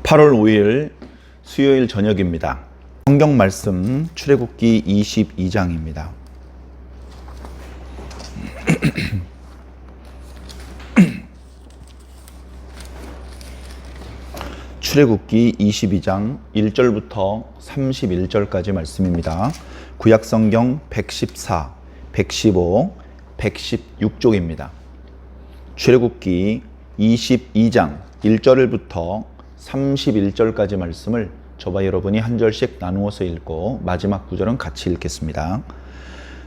8월 5일 수요일 저녁입니다. 성경 말씀 출애굽기 22장입니다. 출애굽기 22장 1절부터 31절까지 말씀입니다. 구약성경 114, 115, 116쪽입니다. 출애굽기 22장 1절부터 31절까지 말씀을 저와 여러분이 한 절씩 나누어서 읽고 마지막 구절은 같이 읽겠습니다.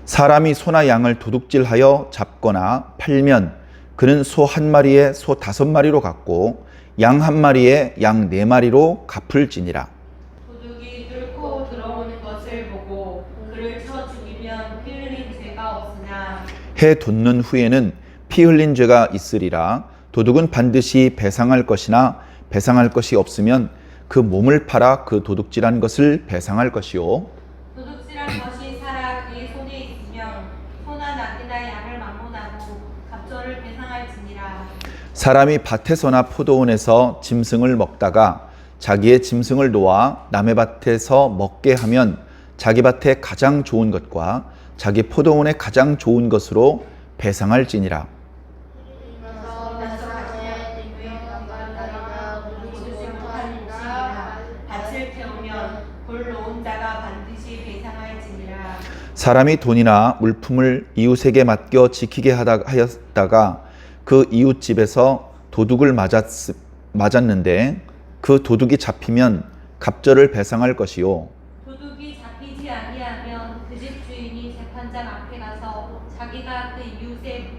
사람이 소나 양을 도둑질하여 잡거나 팔면 그는 소 한 마리에 소 5마리로 갚고 양 한 마리에 양 4마리로 갚을지니라. 도둑이 뚫고 들어오는 것을 보고 그를 쳐 죽이면 피 흘린 죄가 없으나 해 돋는 후에는 피 흘린 죄가 있으리라. 도둑은 반드시 배상할 것이나 배상할 것이 없으면 그 몸을 팔아 그 도둑질한 것을 배상할 것이요. 도둑질한 것이 살아 그의 손에 있으면 소나 낙이나 양을 막론하고 갑절을 배상할지니라. 사람이 밭에서나 포도원에서 짐승을 먹다가 자기의 짐승을 놓아 남의 밭에서 먹게 하면 자기 밭에 가장 좋은 것과 자기 포도원에 가장 좋은 것으로 배상할지니라. 사람이 돈이나 물품을 이웃에게 맡겨 지키게 하였다가 그 이웃 집에서 도둑을 맞았는데 그 도둑이 잡히면 갑절을 배상할 것이요. 도둑이 잡히지 아니하면 그 집 주인이 재판장 앞에 가서 자기가 그 이웃의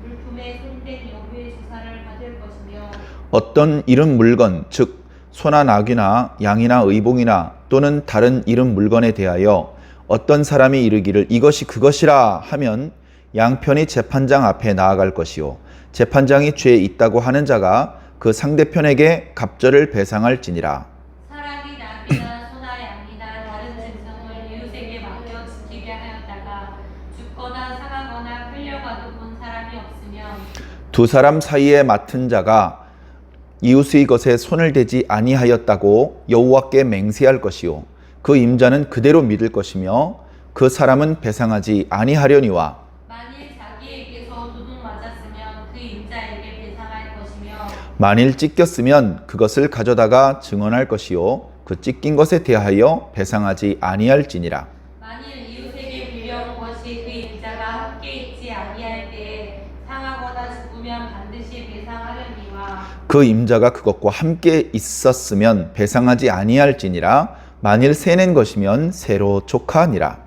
물품에 손댄 여부의 조사를 받을 것이며 어떤 잃은 물건, 즉 소나 낙이나 양이나 의복이나 또는 다른 잃은 물건에 대하여 어떤 사람이 이르기를 이것이 그것이라 하면 양편이 재판장 앞에 나아갈 것이요. 재판장이 죄에 있다고 하는 자가 그 상대편에게 갑절을 배상할지니라. 사람이 낙이나 소나 양이나 다른 짐승을 이웃에게 맡겨 지키게 하였다가 죽거나 상하거나 끌려가도 본 사람이 없으면 두 사람 사이에 맡은 자가 이웃의 것에 손을 대지 아니하였다고 여호와께 맹세할 것이요. 그 임자는 그대로 믿을 것이며 그 사람은 배상하지 아니하려니와 만일 자기에게서 도둑 맞았으면 그 임자에게 배상할 것이며 만일 찢겼으면 그것을 가져다가 증언할 것이요. 그 찢긴 것에 대하여 배상하지 아니할지니라. 만일 이웃에게 빌려온 것이 그 임자가 함께 있지 아니할 때에 상하거나 죽으면 반드시 배상하려니와 그 임자가 그것과 함께 있었으면 배상하지 아니할지니라. 만일 세낸 것이면 새로 족하니라.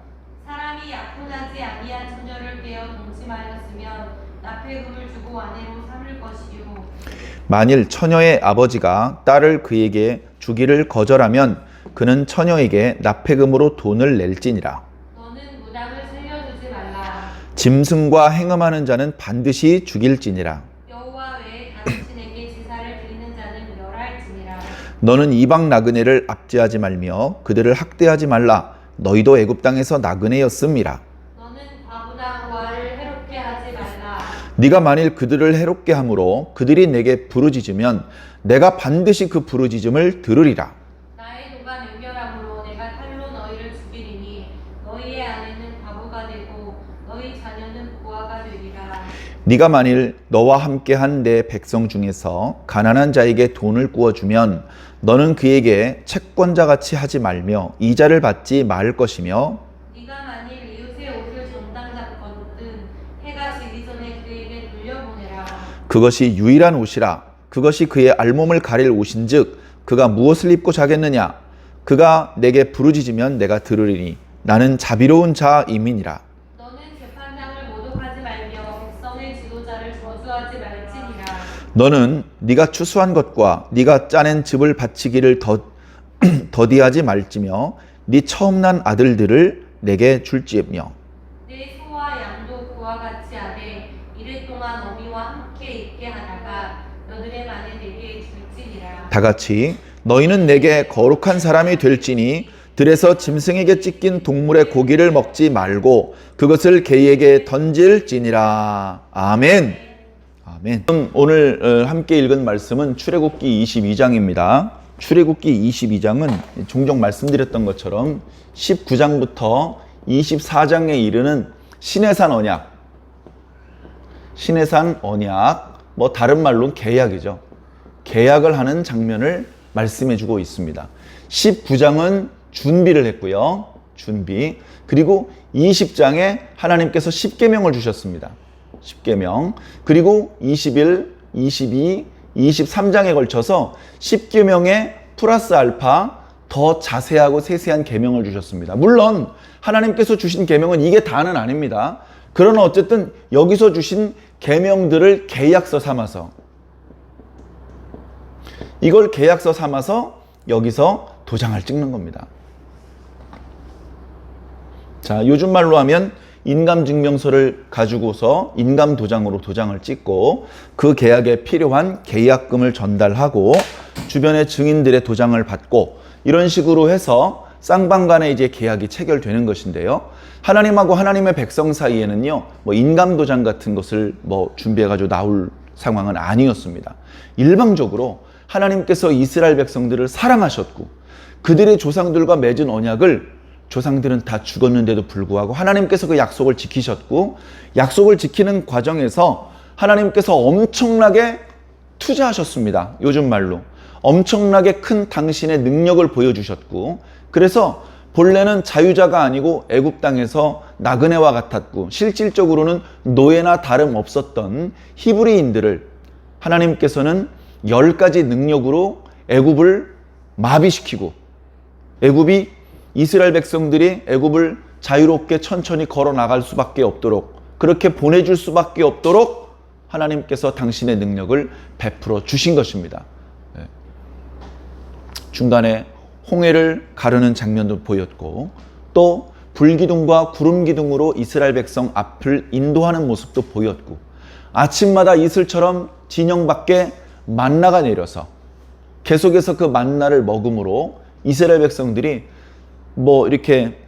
사람이 약혼하지 아니한 처녀를 깨어 동침하였으면 납폐금을 주고 아내로 삼을 것이요. 만일 처녀의 아버지가 딸을 그에게 주기를 거절하면 그는 처녀에게 납폐금으로 돈을 낼지니라. 너는 무당을 살려주지 말라. 짐승과 행음하는 자는 반드시 죽일지니라. 여호와 외에 당신에게 제사를 드리는 자는 멸할지니라. 너는 이방 나그네를 압제하지 말며 그들을 학대하지 말라. 너희도 애굽 땅에서 나그네였음이라. 너는 과부나 고아를 해롭게 하지 말라. 네가 만일 그들을 해롭게 함으로 그들이 내게 부르짖으면 내가 반드시 그 부르짖음을 들으리라. 나의 도가 맹렬함으로 내가 칼로 너희를 죽이리니 너희의 아내는 과부가 되고 너희 자녀는 고아가 되리라. 네가 만일 너와 함께한 내 백성 중에서 가난한 자에게 돈을 구워주면 너는 그에게 채권자같이 하지 말며 이자를 받지 말 것이며 네가 만일 이웃의 옷을 정당 잡거든 해가 지기 전에 그에게 돌려보내라. 그것이 유일한 옷이라. 그것이 그의 알몸을 가릴 옷인즉 그가 무엇을 입고 자겠느냐. 그가 내게 부르짖으면 내가 들으리니 나는 자비로운 자임이니라. 너는 재판장을 모독하지 말며 백성의 지도자를 저주하지 말지니라. 너는 네가 추수한 것과 네가 짜낸 즙을 바치기를 더디하지 말지며 네 처음 난 아들들을 내게 줄지며 내 소와 양도 그와 같이 하되 이를 동안 어미와 함께 있게 하다가 너들의 만에 내게 줄지니라. 다 같이 너희는 내게 거룩한 사람이 될지니 들에서 짐승에게 찢긴 동물의 고기를 먹지 말고 그것을 개에게 던질지니라. 아멘. 아멘. 오늘 함께 읽은 말씀은 출애굽기 22장입니다. 출애굽기 22장은 종종 말씀드렸던 것처럼 19장부터 24장에 이르는 시내산 언약, 시내산 언약, 뭐 다른 말로는 계약이죠. 계약을 하는 장면을 말씀해 주고 있습니다. 19장은 준비를 했고요. 준비. 그리고 20장에 하나님께서 10계명을 주셨습니다. 10계명. 그리고 21, 22, 23장에 걸쳐서 10계명에 플러스 알파 더 자세하고 세세한 계명을 주셨습니다. 물론 하나님께서 주신 계명은 이게 다는 아닙니다. 그러나 어쨌든 여기서 주신 계명들을 계약서 삼아서, 이걸 계약서 삼아서 여기서 도장을 찍는 겁니다. 자, 요즘 말로 하면 인감증명서를 가지고서 인감도장으로 도장을 찍고 그 계약에 필요한 계약금을 전달하고 주변의 증인들의 도장을 받고 이런 식으로 해서 쌍방 간에 이제 계약이 체결되는 것인데요. 하나님하고 하나님의 백성 사이에는요, 뭐 인감도장 같은 것을 뭐 준비해가지고 나올 상황은 아니었습니다. 일방적으로 하나님께서 이스라엘 백성들을 사랑하셨고 그들의 조상들과 맺은 언약을 조상들은 다 죽었는데도 불구하고 하나님께서 그 약속을 지키셨고 약속을 지키는 과정에서 하나님께서 엄청나게 투자하셨습니다. 요즘 말로. 엄청나게 큰 당신의 능력을 보여주셨고 그래서 본래는 자유자가 아니고 애굽 땅에서 나그네와 같았고 실질적으로는 노예나 다름없었던 히브리인들을 하나님께서는 10가지 능력으로 애굽을 마비시키고 애굽이 이스라엘 백성들이 애굽을 자유롭게 천천히 걸어 나갈 수밖에 없도록 그렇게 보내줄 수밖에 없도록 하나님께서 당신의 능력을 베풀어 주신 것입니다. 중간에 홍해를 가르는 장면도 보였고 또 불기둥과 구름기둥으로 이스라엘 백성 앞을 인도하는 모습도 보였고 아침마다 이슬처럼 진영 밖에 만나가 내려서 계속해서 그 만나를 먹음으로 이스라엘 백성들이 뭐 이렇게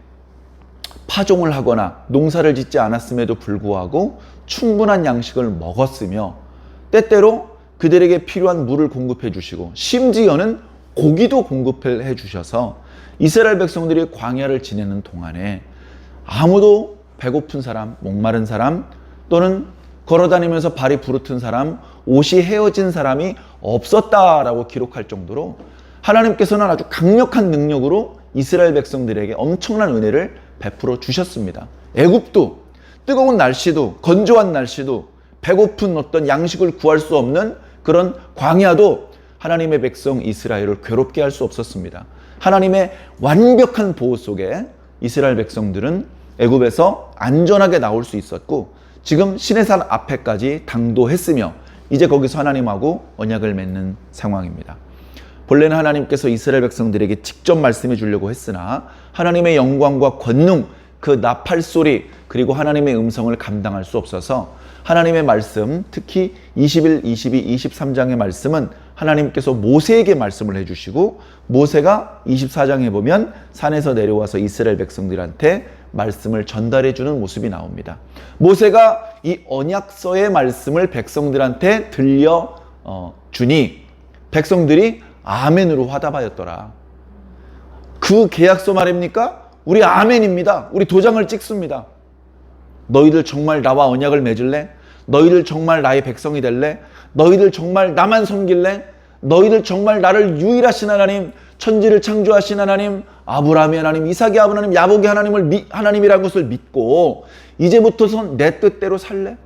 파종을 하거나 농사를 짓지 않았음에도 불구하고 충분한 양식을 먹었으며 때때로 그들에게 필요한 물을 공급해 주시고 심지어는 고기도 공급해 주셔서 이스라엘 백성들이 광야를 지내는 동안에 아무도 배고픈 사람, 목마른 사람 또는 걸어다니면서 발이 부르튼 사람, 옷이 헤어진 사람이 없었다라고 기록할 정도로 하나님께서는 아주 강력한 능력으로 이스라엘 백성들에게 엄청난 은혜를 베풀어 주셨습니다. 애굽도 뜨거운 날씨도 건조한 날씨도 배고픈 어떤 양식을 구할 수 없는 그런 광야도 하나님의 백성 이스라엘을 괴롭게 할 수 없었습니다. 하나님의 완벽한 보호 속에 이스라엘 백성들은 애굽에서 안전하게 나올 수 있었고 지금 시내산 앞에까지 당도했으며 이제 거기서 하나님하고 언약을 맺는 상황입니다. 본래는 하나님께서 이스라엘 백성들에게 직접 말씀해 주려고 했으나 하나님의 영광과 권능, 그 나팔 소리 그리고 하나님의 음성을 감당할 수 없어서 하나님의 말씀, 특히 21, 22, 23장의 말씀은 하나님께서 모세에게 말씀을 해주시고 모세가 24장에 보면 산에서 내려와서 이스라엘 백성들한테 말씀을 전달해 주는 모습이 나옵니다. 모세가 이 언약서의 말씀을 백성들한테 들려 주니 백성들이 아멘으로 화답하였더라. 그 계약서 말입니까? 우리 아멘입니다. 우리 도장을 찍습니다. 너희들 정말 나와 언약을 맺을래? 너희들 정말 나의 백성이 될래? 너희들 정말 나만 섬길래? 너희들 정말 나를 유일하신 하나님, 천지를 창조하신 하나님, 아브라함의 하나님, 이삭의 하나님, 야곱의 하나님을 하나님이라는 것을 믿고 이제부터선 내 뜻대로 살래?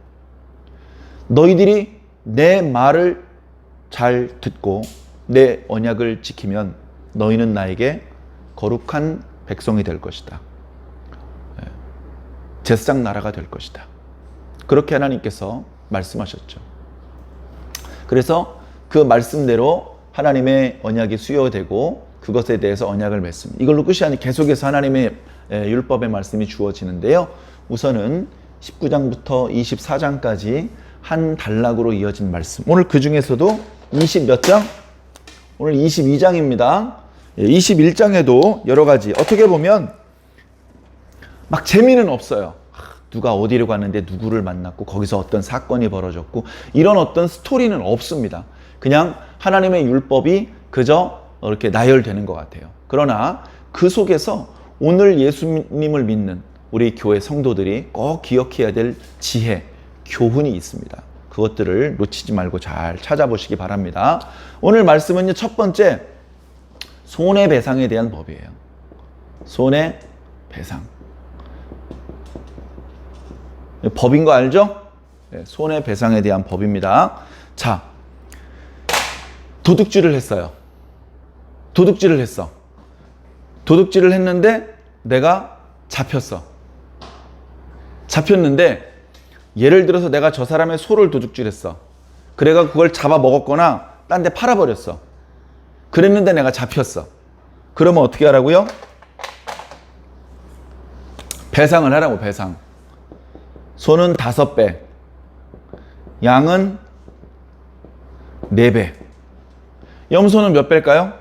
너희들이 내 말을 잘 듣고 내 언약을 지키면 너희는 나에게 거룩한 백성이 될 것이다. 제사장 나라가 될 것이다. 그렇게 하나님께서 말씀하셨죠. 그래서 그 말씀대로 하나님의 언약이 수여되고 그것에 대해서 언약을 맺습니다. 이걸로 끝이 아니라 계속해서 하나님의 율법의 말씀이 주어지는데요. 우선은 19장부터 24장까지 한 단락으로 이어진 말씀. 오늘 그 중에서도 20 몇 장? 오늘 22장입니다. 21장에도 여러 가지 어떻게 보면 막 재미는 없어요. 누가 어디를 갔는데 누구를 만났고 거기서 어떤 사건이 벌어졌고 이런 어떤 스토리는 없습니다. 그냥 하나님의 율법이 그저 이렇게 나열되는 것 같아요. 그러나 그 속에서 오늘 예수님을 믿는 우리 교회 성도들이 꼭 기억해야 될 지혜, 교훈이 있습니다. 그것들을 놓치지 말고 잘 찾아보시기 바랍니다. 오늘 말씀은요, 첫 번째, 손해배상에 대한 법이에요. 손해배상. 법인 거 알죠? 네, 손해배상에 대한 법입니다. 자, 도둑질을 했어요. 도둑질을 했어. 도둑질을 했는데 내가 잡혔어. 잡혔는데 예를 들어서 내가 저 사람의 소를 도둑질했어. 그래가 그걸 잡아 먹었거나 딴 데 팔아버렸어. 그랬는데 내가 잡혔어. 그러면 어떻게 하라고요? 배상을 하라고, 배상. 소는 5배, 양은 4배. 염소는 몇 배일까요?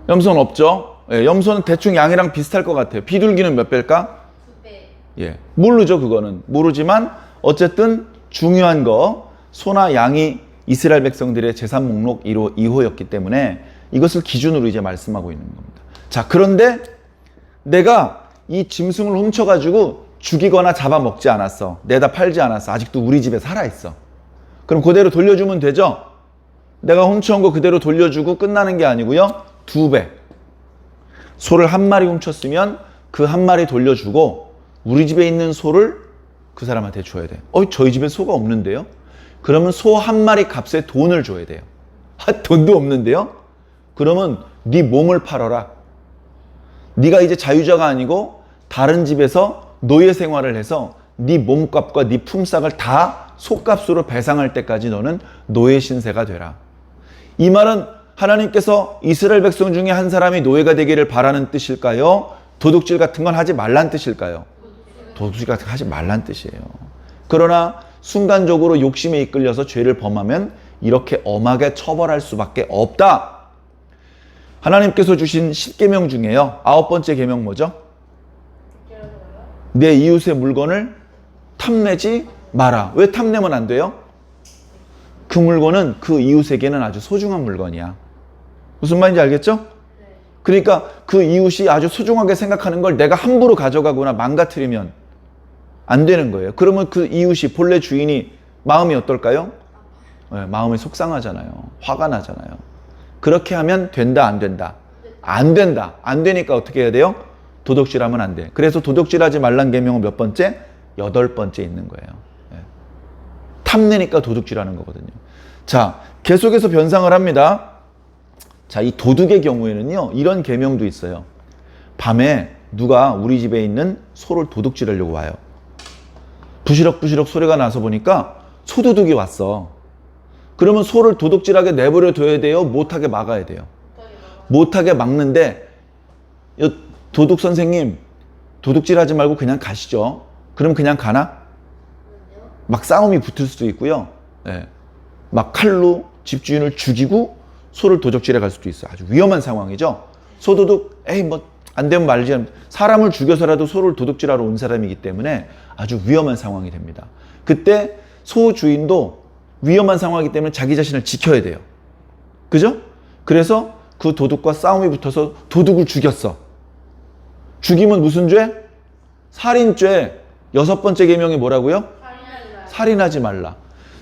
염소는 없죠. 예, 염소는 대충 양이랑 비슷할 것 같아요. 비둘기는 몇 배일까? 2배. 예, 모르죠. 그거는 모르지만 어쨌든 중요한 거, 소나 양이 이스라엘 백성들의 재산 목록 2호였기 때문에 이것을 기준으로 이제 말씀하고 있는 겁니다. 자, 그런데 내가 이 짐승을 훔쳐가지고 죽이거나 잡아먹지 않았어. 내다 팔지 않았어. 아직도 우리 집에 살아있어. 그럼 그대로 돌려주면 되죠? 내가 훔쳐온 거 그대로 돌려주고 끝나는 게 아니고요. 2배. 소를 1마리 훔쳤으면 그 1마리 돌려주고 우리 집에 있는 소를 그 사람한테 줘야 돼. 저희 집에 소가 없는데요? 그러면 소 1마리 값에 돈을 줘야 돼요. 돈도 없는데요? 그러면 네 몸을 팔아라. 네가 이제 자유자가 아니고 다른 집에서 노예 생활을 해서 네 몸값과 네 품삯을 다 소값으로 배상할 때까지 너는 노예 신세가 되라. 이 말은 하나님께서 이스라엘 백성 중에 한 사람이 노예가 되기를 바라는 뜻일까요? 도둑질 같은 건 하지 말란 뜻일까요? 도둑질 같은 거 하지 말란 뜻이에요. 그러나 순간적으로 욕심에 이끌려서 죄를 범하면 이렇게 엄하게 처벌할 수밖에 없다. 하나님께서 주신 10계명 중에요. 9번째 계명 뭐죠? 내 이웃의 물건을 탐내지 마라. 왜 탐내면 안 돼요? 그 물건은 그 이웃에게는 아주 소중한 물건이야. 무슨 말인지 알겠죠? 그러니까 그 이웃이 아주 소중하게 생각하는 걸 내가 함부로 가져가거나 망가뜨리면 안 되는 거예요. 그러면 그 이웃이, 본래 주인이 마음이 어떨까요? 네, 마음이 속상하잖아요. 화가 나잖아요. 그렇게 하면 된다, 안 된다? 안 된다. 안 되니까 어떻게 해야 돼요? 도둑질하면 안 돼. 그래서 도둑질하지 말란 계명은 몇 번째? 8번째 있는 거예요. 네. 탐내니까 도둑질하는 거거든요. 자, 계속해서 변상을 합니다. 자, 이 도둑의 경우에는요, 이런 계명도 있어요. 밤에 누가 우리 집에 있는 소를 도둑질하려고 와요. 부시럭부시럭 소리가 나서 보니까 소도둑이 왔어. 그러면 소를 도둑질하게 내버려 둬야 돼요? 못하게 막아야 돼요? 못하게 막는데, 도둑 선생님, 도둑질하지 말고 그냥 가시죠. 그럼 그냥 가나? 막 싸움이 붙을 수도 있고요. 네. 막 칼로 집주인을 죽이고 소를 도둑질해 갈 수도 있어요. 아주 위험한 상황이죠. 소도둑, 안 되면 말지. 사람을 죽여서라도 소를 도둑질하러 온 사람이기 때문에 아주 위험한 상황이 됩니다. 그때 소 주인도 위험한 상황이기 때문에 자기 자신을 지켜야 돼요. 그죠? 그래서 그 도둑과 싸움이 붙어서 도둑을 죽였어. 죽이면 무슨 죄? 살인죄. 6번째 계명이 뭐라고요? 살인하지 말라.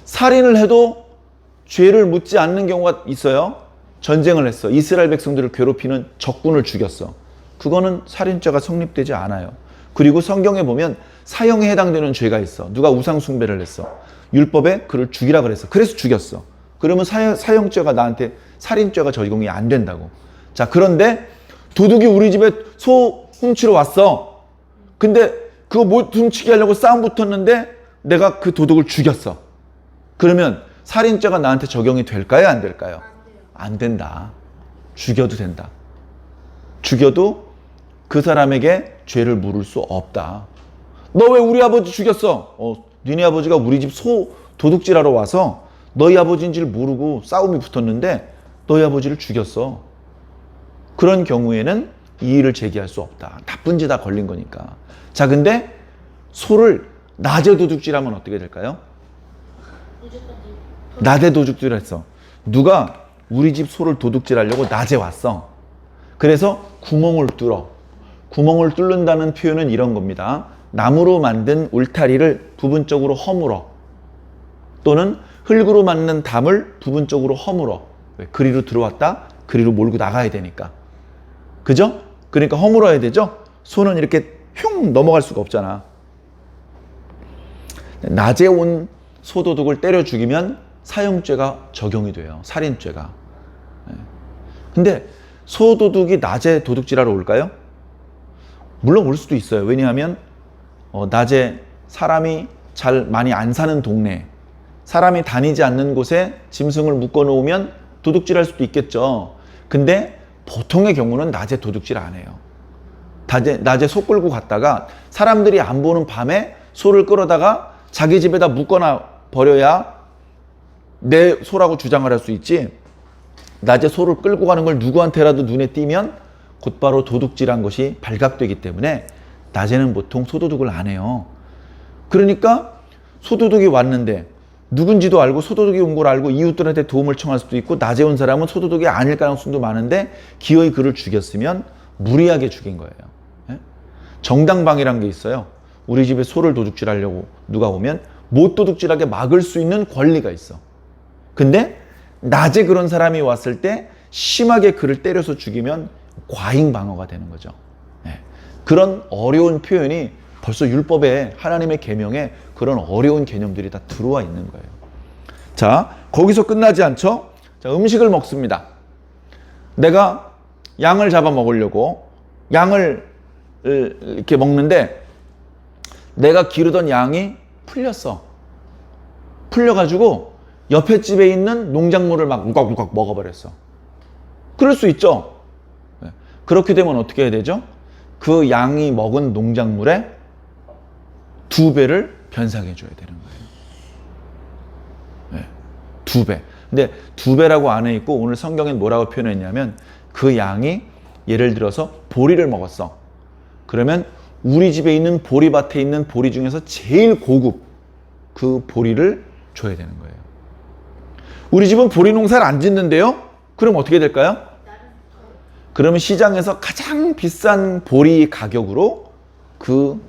살인을 해도 죄를 묻지 않는 경우가 있어요. 전쟁을 했어. 이스라엘 백성들을 괴롭히는 적군을 죽였어. 그거는 살인죄가 성립되지 않아요. 그리고 성경에 보면 사형에 해당되는 죄가 있어. 누가 우상 숭배를 했어. 율법에 그를 죽이라 그랬어. 그래서 죽였어. 그러면 사형죄가 나한테 살인죄가 적용이 안 된다고. 자, 그런데 도둑이 우리 집에 소 훔치러 왔어. 근데 그거 뭐 훔치게 하려고 싸움 붙었는데 내가 그 도둑을 죽였어. 그러면 살인죄가 나한테 적용이 될까요? 안 될까요? 안 된다. 죽여도 된다. 죽여도 그 사람에게 죄를 물을 수 없다. 너 왜 우리 아버지 죽였어? 니네 아버지가 우리 집 소 도둑질하러 와서 너희 아버지인 줄 모르고 싸움이 붙었는데 너희 아버지를 죽였어. 그런 경우에는 이의를 제기할 수 없다. 나쁜 짓 다 걸린 거니까. 자, 근데 소를 낮에 도둑질하면 어떻게 될까요? 낮에 도둑질했어. 누가 우리 집 소를 도둑질하려고 낮에 왔어. 그래서 구멍을 뚫어. 구멍을 뚫는다는 표현은 이런 겁니다. 나무로 만든 울타리를 부분적으로 허물어. 또는 흙으로 만든 담을 부분적으로 허물어. 왜? 그리로 들어왔다, 그리로 몰고 나가야 되니까. 그죠? 그러니까 허물어야 되죠? 소는 이렇게 흉 넘어갈 수가 없잖아. 낮에 온 소도둑을 때려 죽이면 사형죄가 적용이 돼요. 살인죄가. 근데 소도둑이 낮에 도둑질하러 올까요? 물론 올 수도 있어요. 왜냐하면 낮에 사람이 잘 많이 안 사는 동네, 사람이 다니지 않는 곳에 짐승을 묶어 놓으면 도둑질할 수도 있겠죠. 근데 보통의 경우는 낮에 도둑질 안 해요. 낮에 소 끌고 갔다가 사람들이 안 보는 밤에 소를 끌어다가 자기 집에다 묶어놔 버려야 내 소라고 주장을 할 수 있지. 낮에 소를 끌고 가는 걸 누구한테라도 눈에 띄면 곧바로 도둑질한 것이 발각되기 때문에 낮에는 보통 소도둑을 안 해요. 그러니까 소도둑이 왔는데 누군지도 알고 소도둑이 온 걸 알고 이웃들한테 도움을 청할 수도 있고, 낮에 온 사람은 소도둑이 아닐 가능성도 많은데 기어이 그를 죽였으면 무리하게 죽인 거예요. 정당방위란 게 있어요. 우리 집에 소를 도둑질하려고 누가 오면 못 도둑질하게 막을 수 있는 권리가 있어. 근데 낮에 그런 사람이 왔을 때 심하게 그를 때려서 죽이면 과잉방어가 되는 거죠. 그런 어려운 표현이 벌써 율법에, 하나님의 계명에 그런 어려운 개념들이 다 들어와 있는 거예요. 자, 거기서 끝나지 않죠? 자, 음식을 먹습니다. 내가 양을 잡아 먹으려고 양을 이렇게 먹는데 내가 기르던 양이 풀렸어. 풀려가지고 옆에 집에 있는 농작물을 막 우걱우걱 먹어버렸어. 그럴 수 있죠. 그렇게 되면 어떻게 해야 되죠? 그 양이 먹은 농작물의 2배를 변상해 줘야 되는 거예요. 2배. 근데 2배라고 안에 있고, 오늘 성경엔 뭐라고 표현했냐면 그 양이 예를 들어서 보리를 먹었어. 그러면 우리 집에 있는 보리밭에 있는 보리 중에서 제일 고급 그 보리를 줘야 되는 거예요. 우리 집은 보리 농사를 안 짓는데요? 그럼 어떻게 될까요? 그러면 시장에서 가장 비싼 보리 가격으로 그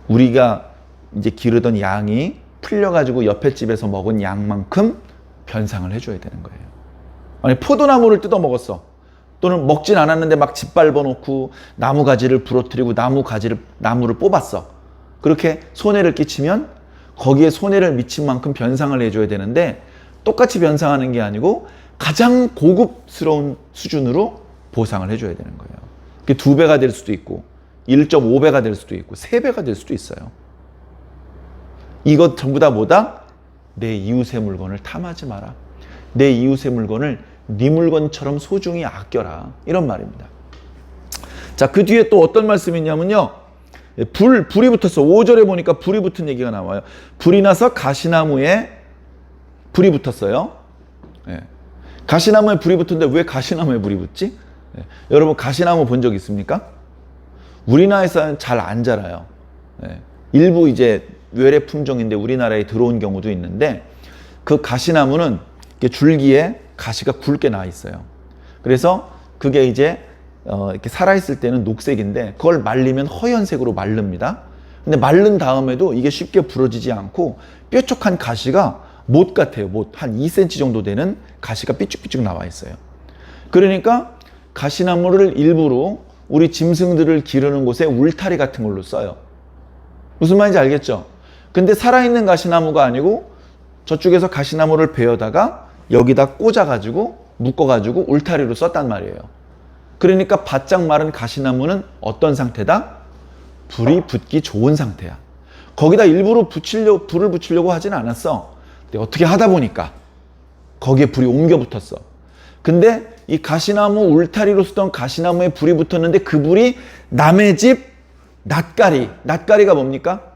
우리가 이제 기르던 양이 풀려가지고 옆에 집에서 먹은 양만큼 변상을 해줘야 되는 거예요. 아니, 포도나무를 뜯어 먹었어. 또는 먹진 않았는데 막 짓밟아 놓고 나무 가지를 부러뜨리고 나무를 뽑았어. 그렇게 손해를 끼치면 거기에 손해를 미친 만큼 변상을 해줘야 되는데, 똑같이 변상하는 게 아니고 가장 고급스러운 수준으로 보상을 해줘야 되는 거예요. 그게 2배가 될 수도 있고 1.5배가 될 수도 있고 3배가 될 수도 있어요. 이것 전부 다 뭐다? 내 이웃의 물건을 탐하지 마라. 내 이웃의 물건을 네 물건처럼 소중히 아껴라. 이런 말입니다. 자, 그 뒤에 또 어떤 말씀이 있냐면요. 불이 붙었어. 5절에 보니까 불이 붙은 얘기가 나와요. 불이 나서 가시나무에 불이 붙었어요. 가시나무에 불이 붙었는데 왜 가시나무에 불이 붙지? 여러분, 가시나무 본 적 있습니까? 우리나라에서는 잘 안 자라요. 일부 이제 외래 품종인데 우리나라에 들어온 경우도 있는데, 그 가시나무는 줄기에 가시가 굵게 나 있어요. 그래서 그게 이제 이렇게 살아있을 때는 녹색인데 그걸 말리면 허연색으로 마릅니다. 근데 마른 다음에도 이게 쉽게 부러지지 않고 뾰족한 가시가 못 같아요. 못. 한 2cm 정도 되는 가시가 삐쭉삐쭉 나와 있어요. 그러니까 가시나무를 일부러 우리 짐승들을 기르는 곳에 울타리 같은 걸로 써요. 무슨 말인지 알겠죠? 근데 살아있는 가시나무가 아니고 저쪽에서 가시나무를 베어다가 여기다 꽂아가지고 묶어가지고 울타리로 썼단 말이에요. 그러니까 바짝 마른 가시나무는 어떤 상태다? 불이 붙기 좋은 상태야. 거기다 일부러 불을 붙이려고 하진 않았어. 근데 어떻게 하다 보니까 거기에 불이 옮겨 붙었어. 근데 이 가시나무 울타리로 쓰던 가시나무에 불이 붙었는데 그 불이 남의 집 낫가리가 뭡니까?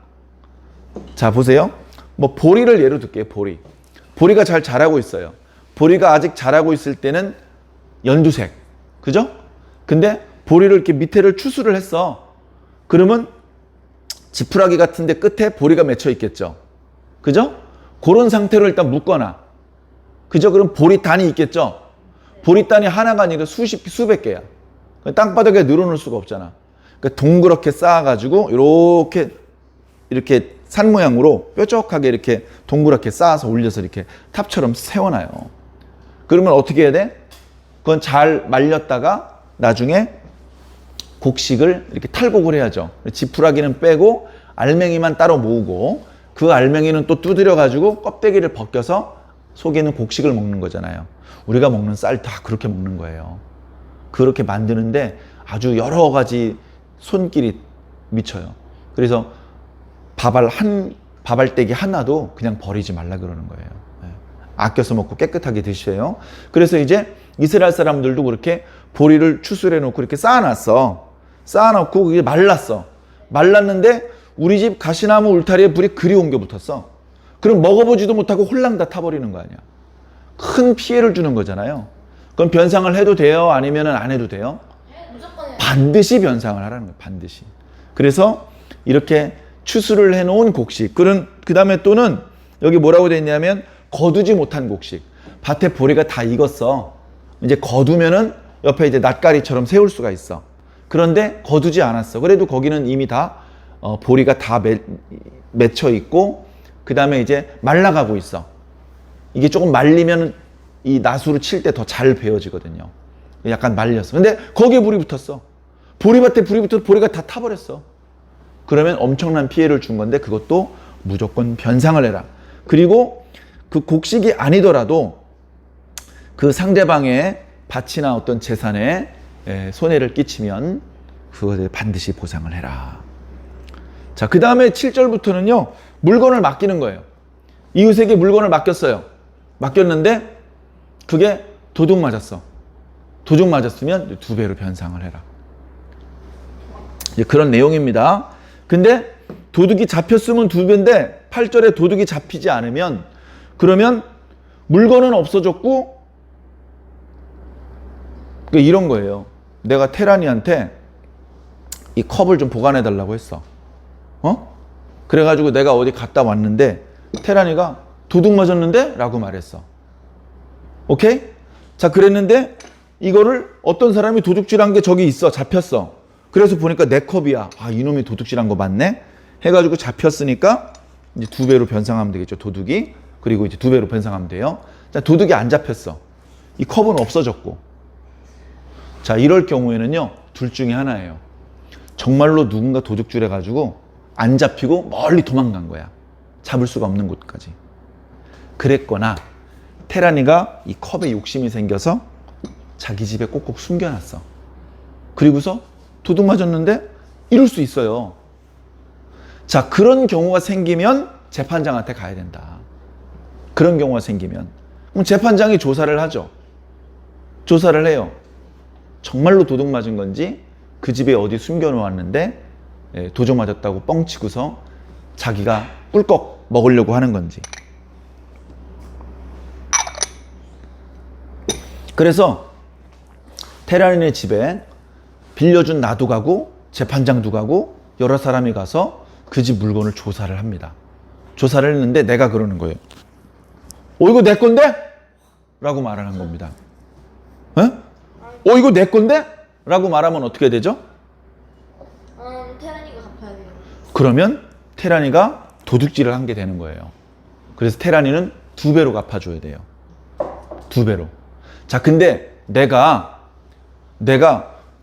자, 보세요. 뭐 보리를 예로 들게요. 보리가 잘 자라고 있어요. 보리가 아직 자라고 있을 때는 연두색, 그죠? 근데 보리를 이렇게 밑에를 추수를 했어. 그러면 지푸라기 같은데 끝에 보리가 맺혀 있겠죠, 그죠? 그런 상태로 일단 묶어놔. 그죠? 그럼 보리단이 있겠죠? 보리단이 하나가 아니라 수백 개야. 땅바닥에 늘어놓을 수가 없잖아. 그러니까 동그랗게 쌓아가지고 이렇게 산 모양으로 뾰족하게 이렇게 동그랗게 쌓아서 올려서 이렇게 탑처럼 세워놔요. 그러면 어떻게 해야 돼? 그건 잘 말렸다가 나중에 곡식을 이렇게 탈곡을 해야죠. 지푸라기는 빼고 알맹이만 따로 모으고 그 알맹이는 또 두드려가지고 껍데기를 벗겨서 속에 있는 곡식을 먹는 거잖아요. 우리가 먹는 쌀 다 그렇게 먹는 거예요. 그렇게 만드는데 아주 여러 가지 손길이 미쳐요. 그래서 밥알떼기 하나도 그냥 버리지 말라 그러는 거예요. 아껴서 먹고 깨끗하게 드셔요. 그래서 이제 이스라엘 사람들도 그렇게 보리를 추수해 놓고 이렇게 쌓아놨어. 쌓아놓고 그게 말랐어. 말랐는데 우리 집 가시나무 울타리에 불이 그리 옮겨 붙었어. 그럼 먹어보지도 못하고 홀랑 다 타버리는 거 아니야. 큰 피해를 주는 거잖아요. 그럼 변상을 해도 돼요? 아니면 안 해도 돼요? 무조건 해요. 반드시 변상을 하라는 거예요. 반드시. 그래서 이렇게 추수를 해놓은 곡식. 그 다음에 또는 여기 뭐라고 돼 있냐면 거두지 못한 곡식. 밭에 보리가 다 익었어. 이제 거두면은 옆에 이제 낫가리처럼 세울 수가 있어. 그런데 거두지 않았어. 그래도 거기는 이미 다 보리가 다 맺혀 있고 그 다음에 이제 말라가고 있어. 이게 조금 말리면 이 낫으로 칠 때 더 잘 베어지거든요. 약간 말렸어. 근데 거기에 불이 붙었어. 보리밭에 불이 붙어서 보리가 다 타버렸어. 그러면 엄청난 피해를 준 건데 그것도 무조건 변상을 해라. 그리고 그 곡식이 아니더라도 그 상대방의 밭이나 어떤 재산에 손해를 끼치면 그것에 반드시 보상을 해라. 자, 그 다음에 7절부터는요, 물건을 맡기는 거예요. 이웃에게 물건을 맡겼어요. 맡겼는데 그게 도둑 맞았어. 도둑 맞았으면 2배로 변상을 해라. 그런 내용입니다. 근데 도둑이 잡혔으면 2배인데 8절에 도둑이 잡히지 않으면 그러면 물건은 없어졌고 이런 거예요. 내가 테란이한테 이 컵을 좀 보관해 달라고 했어. 그래가지고 내가 어디 갔다 왔는데 테란이가 도둑 맞았는데? 라고 말했어. 오케이? 자, 그랬는데 이거를 어떤 사람이 도둑질한 게 저기 있어. 잡혔어. 그래서 보니까 내 컵이야. 아, 이놈이 도둑질한 거 맞네? 해가지고 잡혔으니까 이제 2배로 변상하면 되겠죠. 도둑이. 그리고 이제 2배로 변상하면 돼요. 자, 도둑이 안 잡혔어. 이 컵은 없어졌고. 자, 이럴 경우에는요, 둘 중에 하나예요. 정말로 누군가 도둑질 해가지고 안 잡히고 멀리 도망간 거야. 잡을 수가 없는 곳까지. 그랬거나 테란이가 이 컵에 욕심이 생겨서 자기 집에 꼭꼭 숨겨놨어. 그리고서 도둑 맞았는데 이럴 수 있어요. 자, 그런 경우가 생기면 재판장한테 가야 된다. 그런 경우가 생기면. 그럼 재판장이 조사를 하죠. 조사를 해요. 정말로 도둑 맞은 건지 그 집에 어디 숨겨놓았는데 도둑 맞았다고 뻥치고서 자기가 꿀꺽 먹으려고 하는 건지. 그래서 테란의 집에 빌려준 나도 가고 재판장도 가고 여러 사람이 가서 그 집 물건을 조사를 합니다. 조사를 했는데 내가 그러는 거예요. 이거 내 건데? 라고 말하는 겁니다. 이거 내 건데? 라고 말하면 어떻게 되죠? 테란이가 갚아야 돼요. 그러면 테란이가 도둑질을 한 게 되는 거예요. 그래서 테란이는 2배로 갚아줘야 돼요. 2배로. 자, 근데 내가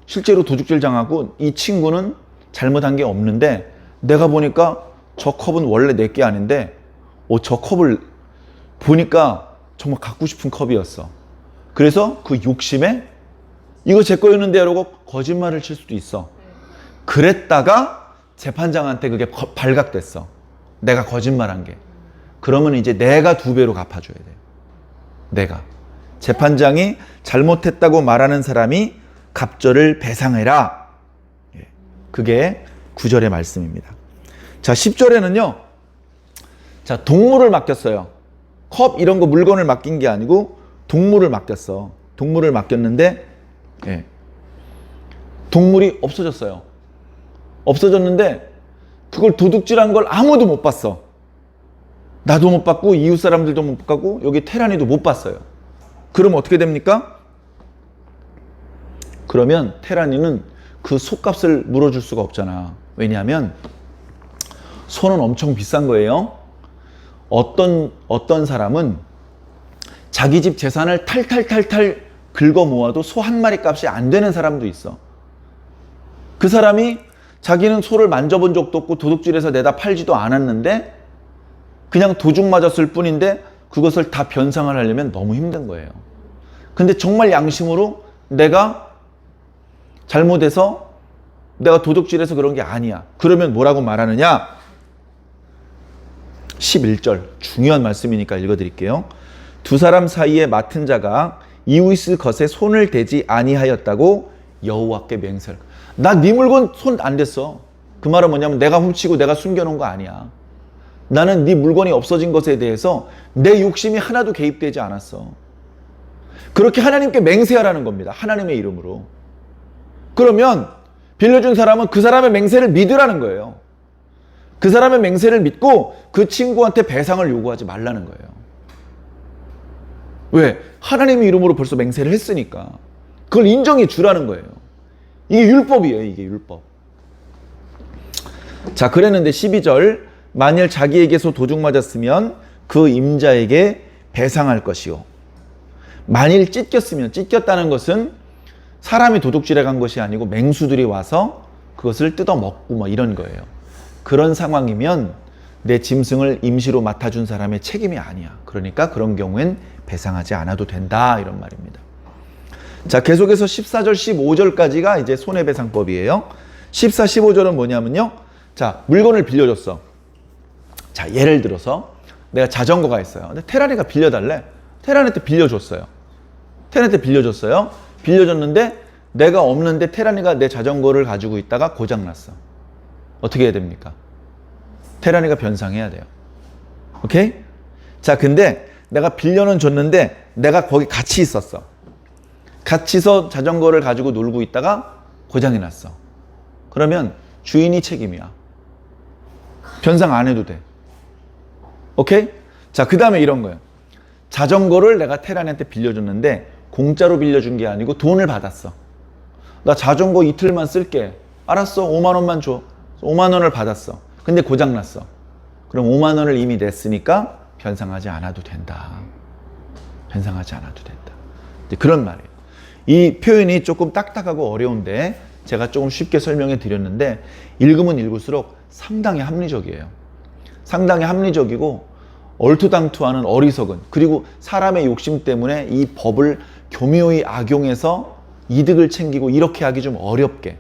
실제로 도둑질 당하고 이 친구는 잘못한 게 없는데 내가 보니까 저 컵은 원래 내 게 아닌데 저 컵을 보니까 정말 갖고 싶은 컵이었어. 그래서 그 욕심에 이거 제 거였는데 라고 거짓말을 칠 수도 있어. 그랬다가 재판장한테 그게 발각됐어. 내가 거짓말한 게. 그러면 이제 내가 2배로 갚아줘야 돼요. 내가. 재판장이 잘못했다고 말하는 사람이 갑절을 배상해라. 그게 9절의 말씀입니다. 자, 10절에는요. 자, 동물을 맡겼어요. 컵 이런 거 물건을 맡긴 게 아니고 동물을 맡겼어. 동물을 맡겼는데 동물이 없어졌어요. 없어졌는데 그걸 도둑질한 걸 아무도 못 봤어. 나도 못 받고 이웃 사람들도 못 받고 여기 테란이도 못 받어요. 그럼 어떻게 됩니까? 그러면 테란이는 그 속값을 물어줄 수가 없잖아. 왜냐하면 소는 엄청 비싼 거예요. 어떤 사람은 자기 집 재산을 탈탈탈탈 긁어 모아도 소 한 마리 값이 안 되는 사람도 있어. 그 사람이 자기는 소를 만져본 적도 없고 도둑질해서 내다 팔지도 않았는데 그냥 도둑 맞았을 뿐인데 그것을 다 변상을 하려면 너무 힘든 거예요. 근데 정말 양심으로 내가 잘못해서 내가 도둑질해서 그런 게 아니야. 그러면 뭐라고 말하느냐? 11절 중요한 말씀이니까 읽어드릴게요. 두 사람 사이에 맡은 자가 이웃의 것에 손을 대지 아니하였다고 여호와께 맹세를. 나 네 물건 손 안 댔어. 그 말은 뭐냐면 내가 훔치고 내가 숨겨놓은 거 아니야. 나는 네 물건이 없어진 것에 대해서 내 욕심이 하나도 개입되지 않았어. 그렇게 하나님께 맹세하라는 겁니다. 하나님의 이름으로. 그러면 빌려준 사람은 그 사람의 맹세를 믿으라는 거예요. 그 사람의 맹세를 믿고 그 친구한테 배상을 요구하지 말라는 거예요. 왜? 하나님의 이름으로 벌써 맹세를 했으니까. 그걸 인정해 주라는 거예요. 이게 율법이에요. 이게 율법. 자, 그랬는데 12절 만일 자기에게서 도둑 맞았으면 그 임자에게 배상할 것이요. 만일 찢겼으면, 찢겼다는 것은 사람이 도둑질해 간 것이 아니고 맹수들이 와서 그것을 뜯어먹고 뭐 이런 거예요. 그런 상황이면 내 짐승을 임시로 맡아준 사람의 책임이 아니야. 그러니까 그런 경우엔 배상하지 않아도 된다 이런 말입니다. 자, 계속해서 14절 15절까지가 이제 손해배상법이에요. 14, 15절은 뭐냐면요. 자, 물건을 빌려줬어. 자, 예를 들어서 내가 자전거가 있어요. 근데 테란이가 빌려달래. 테란한테 빌려줬어요. 테란한테 빌려줬어요. 빌려줬는데 내가 없는데 테란이가 내 자전거를 가지고 있다가 고장났어. 어떻게 해야 됩니까? 테란이가 변상해야 돼요. 오케이? 자, 근데 내가 빌려는 줬는데 내가 거기 같이 있었어. 같이서 자전거를 가지고 놀고 있다가 고장이 났어. 그러면 주인이 책임이야. 변상 안 해도 돼. 오케이? 자, 그 다음에 이런 거예요. 자전거를 내가 테란이한테 빌려줬는데 공짜로 빌려준 게 아니고 돈을 받았어. 나 자전거 이틀만 쓸게. 알았어. 5만 원만 줘. 5만 원을 받았어. 근데 고장났어. 그럼 5만 원을 이미 냈으니까 변상하지 않아도 된다. 변상하지 않아도 된다. 이제 그런 말이에요. 이 표현이 조금 딱딱하고 어려운데 제가 조금 쉽게 설명해 드렸는데 읽으면 읽을수록 상당히 합리적이에요. 상당히 합리적이고 얼토당토하는 어리석은, 그리고 사람의 욕심 때문에 이 법을 교묘히 악용해서 이득을 챙기고 이렇게 하기 좀 어렵게,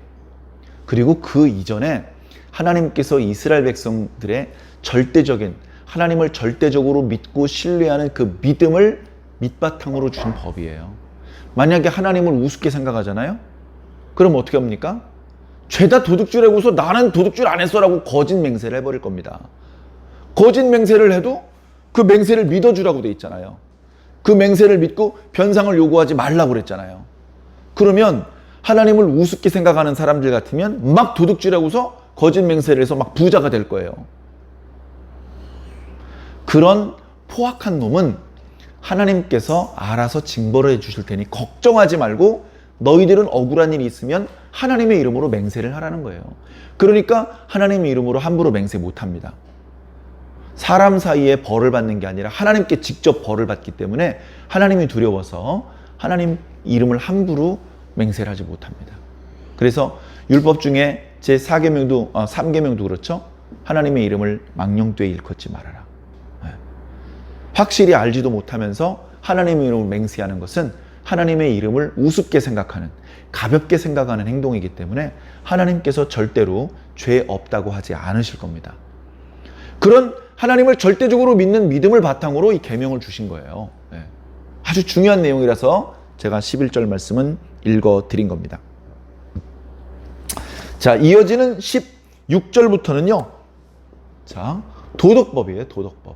그리고 그 이전에 하나님께서 이스라엘 백성들의 절대적인, 하나님을 절대적으로 믿고 신뢰하는 그 믿음을 밑바탕으로 준 법이에요. 만약에 하나님을 우습게 생각하잖아요? 그럼 어떻게 합니까? 죄다 도둑질하고서 나는 도둑질 안 했어라고 거짓 맹세를 해버릴 겁니다. 거짓 맹세를 해도 그 맹세를 믿어주라고 돼 있잖아요. 그 맹세를 믿고 변상을 요구하지 말라고 그랬잖아요. 그러면 하나님을 우습게 생각하는 사람들 같으면 막 도둑질하고서 거짓 맹세를 해서 막 부자가 될 거예요. 그런 포악한 놈은 하나님께서 알아서 징벌을 해주실 테니 걱정하지 말고 너희들은 억울한 일이 있으면 하나님의 이름으로 맹세를 하라는 거예요. 그러니까 하나님의 이름으로 함부로 맹세 못합니다. 사람 사이에 벌을 받는 게 아니라 하나님께 직접 벌을 받기 때문에 하나님이 두려워서 하나님 이름을 함부로 맹세를 하지 못합니다. 그래서 율법 중에 제4계명도 3계명도 그렇죠. 하나님의 이름을 망령되이 일컫지 말아라. 확실히 알지도 못하면서 하나님의 이름을 맹세하는 것은 하나님의 이름을 우습게 생각하는, 가볍게 생각하는 행동이기 때문에 하나님께서 절대로 죄 없다고 하지 않으실 겁니다. 그런 하나님을 절대적으로 믿는 믿음을 바탕으로 이 계명을 주신 거예요. 아주 중요한 내용이라서 제가 11절 말씀은 읽어드린 겁니다. 자, 이어지는 16절부터는요. 자, 도덕법이에요. 도덕법.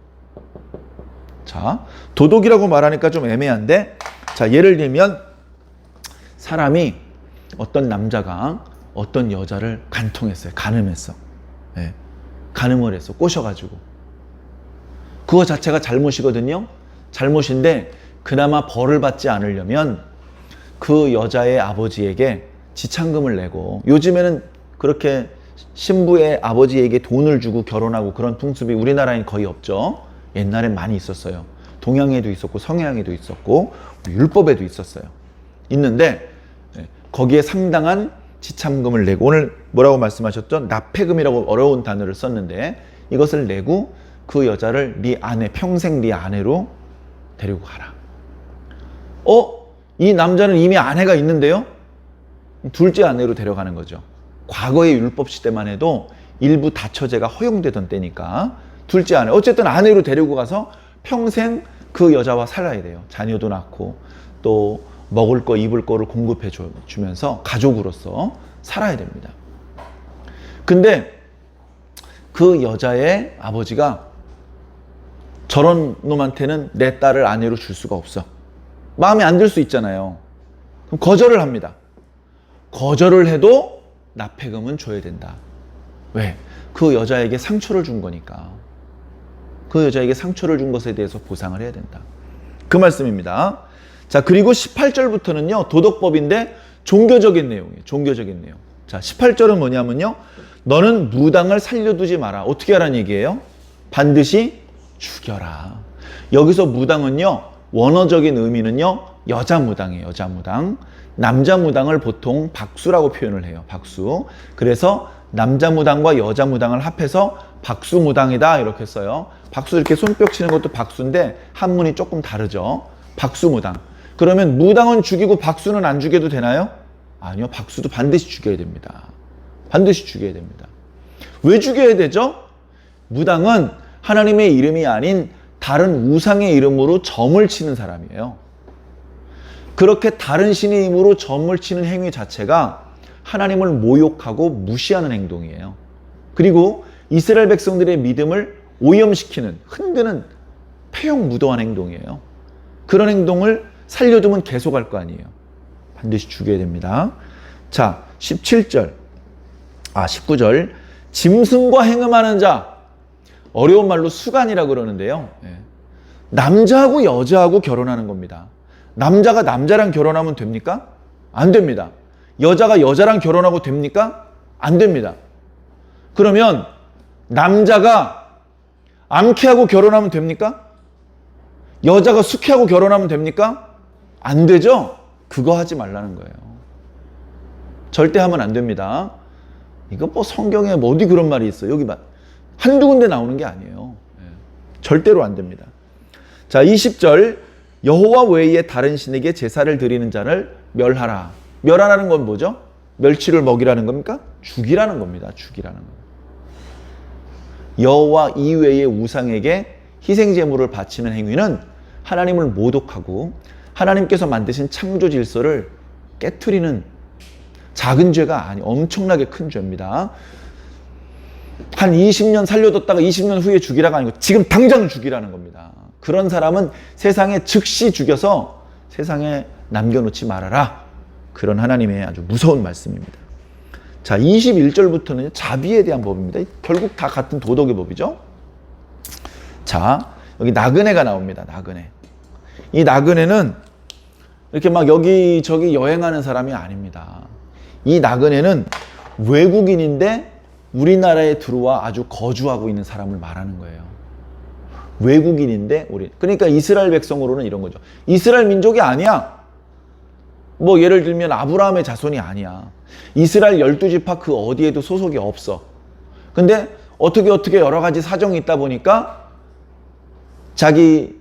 자, 도덕이라고 말하니까 좀 애매한데, 자, 예를 들면 사람이, 어떤 남자가 어떤 여자를 간통했어요. 간음했어. 간음을 했어. 꼬셔가지고. 그거 자체가 잘못이거든요. 잘못인데 그나마 벌을 받지 않으려면 그 여자의 아버지에게 지참금을 내고, 요즘에는 그렇게 신부의 아버지에게 돈을 주고 결혼하고 그런 풍습이 우리나라엔 거의 없죠. 옛날엔 많이 있었어요. 동양에도 있었고 서양에도 있었고 율법에도 있었어요. 있는데 거기에 상당한 지참금을 내고, 오늘 뭐라고 말씀하셨죠? 납폐금이라고 어려운 단어를 썼는데 이것을 내고 그 여자를 네 아내, 평생 네 아내로 데리고 가라. 이 남자는 이미 아내가 있는데요? 둘째 아내로 데려가는 거죠. 과거의 율법 시대만 해도 일부 다처제가 허용되던 때니까 둘째 아내, 어쨌든 아내로 데리고 가서 평생 그 여자와 살아야 돼요. 자녀도 낳고 또 먹을 거 입을 거를 공급해 주면서 가족으로서 살아야 됩니다. 근데 그 여자의 아버지가 저런 놈한테는 내 딸을 아내로 줄 수가 없어. 마음에 안 들 수 있잖아요. 그럼 거절을 합니다. 거절을 해도 납폐금은 줘야 된다. 왜? 그 여자에게 상처를 준 거니까. 그 여자에게 상처를 준 것에 대해서 보상을 해야 된다. 그 말씀입니다. 자, 그리고 18절부터는요, 도덕법인데 종교적인 내용이에요. 종교적인 내용. 자, 18절은 뭐냐면요, 너는 무당을 살려두지 마라. 어떻게 하라는 얘기예요? 반드시 죽여라. 여기서 무당은요, 원어적인 의미는요, 여자 무당이에요. 여자 무당. 남자 무당을 보통 박수라고 표현을 해요. 박수. 그래서 남자 무당과 여자 무당을 합해서 박수 무당이다 이렇게 써요. 박수 이렇게 손뼉 치는 것도 박수인데 한문이 조금 다르죠. 박수 무당. 그러면 무당은 죽이고 박수는 안 죽여도 되나요? 아니요. 박수도 반드시 죽여야 됩니다. 반드시 죽여야 됩니다. 왜 죽여야 되죠? 무당은 하나님의 이름이 아닌 다른 우상의 이름으로 점을 치는 사람이에요. 그렇게 다른 신의 힘으로 점을 치는 행위 자체가 하나님을 모욕하고 무시하는 행동이에요. 그리고 이스라엘 백성들의 믿음을 오염시키는, 흔드는 폐역무도한 행동이에요. 그런 행동을 살려두면 계속할 거 아니에요. 반드시 죽여야 됩니다. 자, 19절. 짐승과 행음하는 자, 어려운 말로 수간이라고 그러는데요. 남자하고 여자하고 결혼하는 겁니다. 남자가 남자랑 결혼하면 됩니까? 안 됩니다. 여자가 여자랑 결혼하고 됩니까? 안 됩니다. 그러면 남자가 암캐하고 결혼하면 됩니까? 여자가 숙캐하고 결혼하면 됩니까? 안 되죠? 그거 하지 말라는 거예요. 절대 하면 안 됩니다. 이거 뭐 성경에 뭐 어디 그런 말이 있어요? 여기 한두 군데 나오는 게 아니에요. 절대로 안 됩니다. 자, 20절. 여호와 외에 다른 신에게 제사를 드리는 자를 멸하라. 멸하라는 건 뭐죠? 멸치를 먹이라는 겁니까? 죽이라는 겁니다. 죽이라는 겁니다. 여호와 이외의 우상에게 희생제물을 바치는 행위는 하나님을 모독하고 하나님께서 만드신 창조 질서를 깨트리는 작은 죄가 아니, 엄청나게 큰 죄입니다. 한 20년 살려뒀다가 20년 후에 죽이라가 아니고 지금 당장 죽이라는 겁니다. 그런 사람은 세상에 즉시 죽여서 세상에 남겨놓지 말아라. 그런 하나님의 아주 무서운 말씀입니다. 자, 21절부터는 자비에 대한 법입니다. 결국 다 같은 도덕의 법이죠. 자, 여기 나그네가 나옵니다. 나그네. 이 나그네는 이렇게 막 여기저기 여행하는 사람이 아닙니다. 이 나그네는 외국인인데 우리나라에 들어와 아주 거주하고 있는 사람을 말하는 거예요. 외국인인데 그러니까 이스라엘 백성으로는 이런 거죠. 이스라엘 민족이 아니야. 뭐 예를 들면 아브라함의 자손이 아니야. 이스라엘 12지파 그 어디에도 소속이 없어. 근데 어떻게 여러 가지 사정이 있다 보니까 자기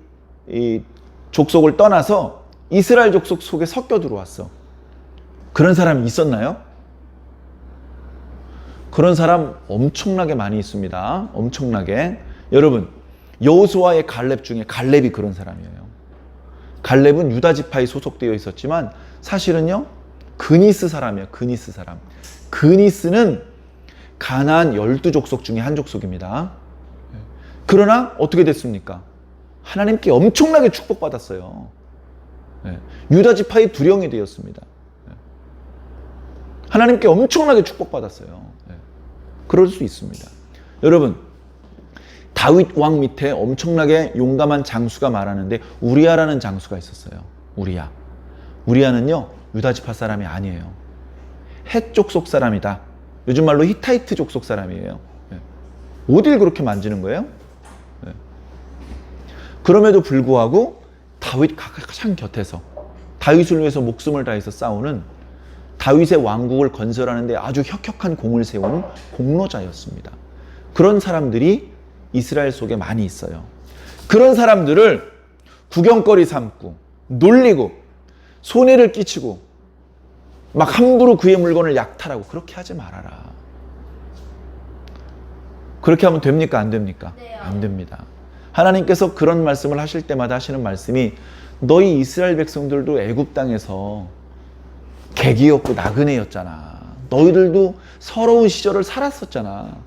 이 족속을 떠나서 이스라엘 족속 속에 섞여 들어왔어. 그런 사람이 있었나요? 그런 사람 엄청나게 많이 있습니다. 엄청나게. 여러분, 여호수아의 갈렙 중에 갈렙이 그런 사람이에요. 갈렙은 유다 지파에 소속되어 있었지만 사실은요, 그니스 사람이에요. 그니스 사람. 그니스는 가나안 12족속 중에 한 족속입니다. 그러나 어떻게 됐습니까? 하나님께 엄청나게 축복받았어요. 유다 지파의 두령이 되었습니다. 하나님께 엄청나게 축복받았어요. 그럴 수 있습니다. 여러분, 다윗 왕 밑에 엄청나게 용감한 장수가 많았는데 우리아라는 장수가 있었어요. 우리아는요 유다 지파 사람이 아니에요. 헷 족속 사람이다. 요즘 말로 히타이트 족속 사람이에요. 어딜 그렇게 만지는 거예요? 그럼에도 불구하고 다윗 가장 곁에서 다윗을 위해서 목숨을 다해서 싸우는 다윗의 왕국을 건설하는데 아주 혁혁한 공을 세운 공로자였습니다. 그런 사람들이 이스라엘 속에 많이 있어요. 그런 사람들을 구경거리 삼고 놀리고 손해를 끼치고 막 함부로 그의 물건을 약탈하고 그렇게 하지 말아라. 그렇게 하면 됩니까? 안 됩니까? 네. 안 됩니다. 하나님께서 그런 말씀을 하실 때마다 하시는 말씀이 너희 이스라엘 백성들도 애굽 땅에서 객이었고 나그네였잖아. 너희들도 서러운 시절을 살았었잖아.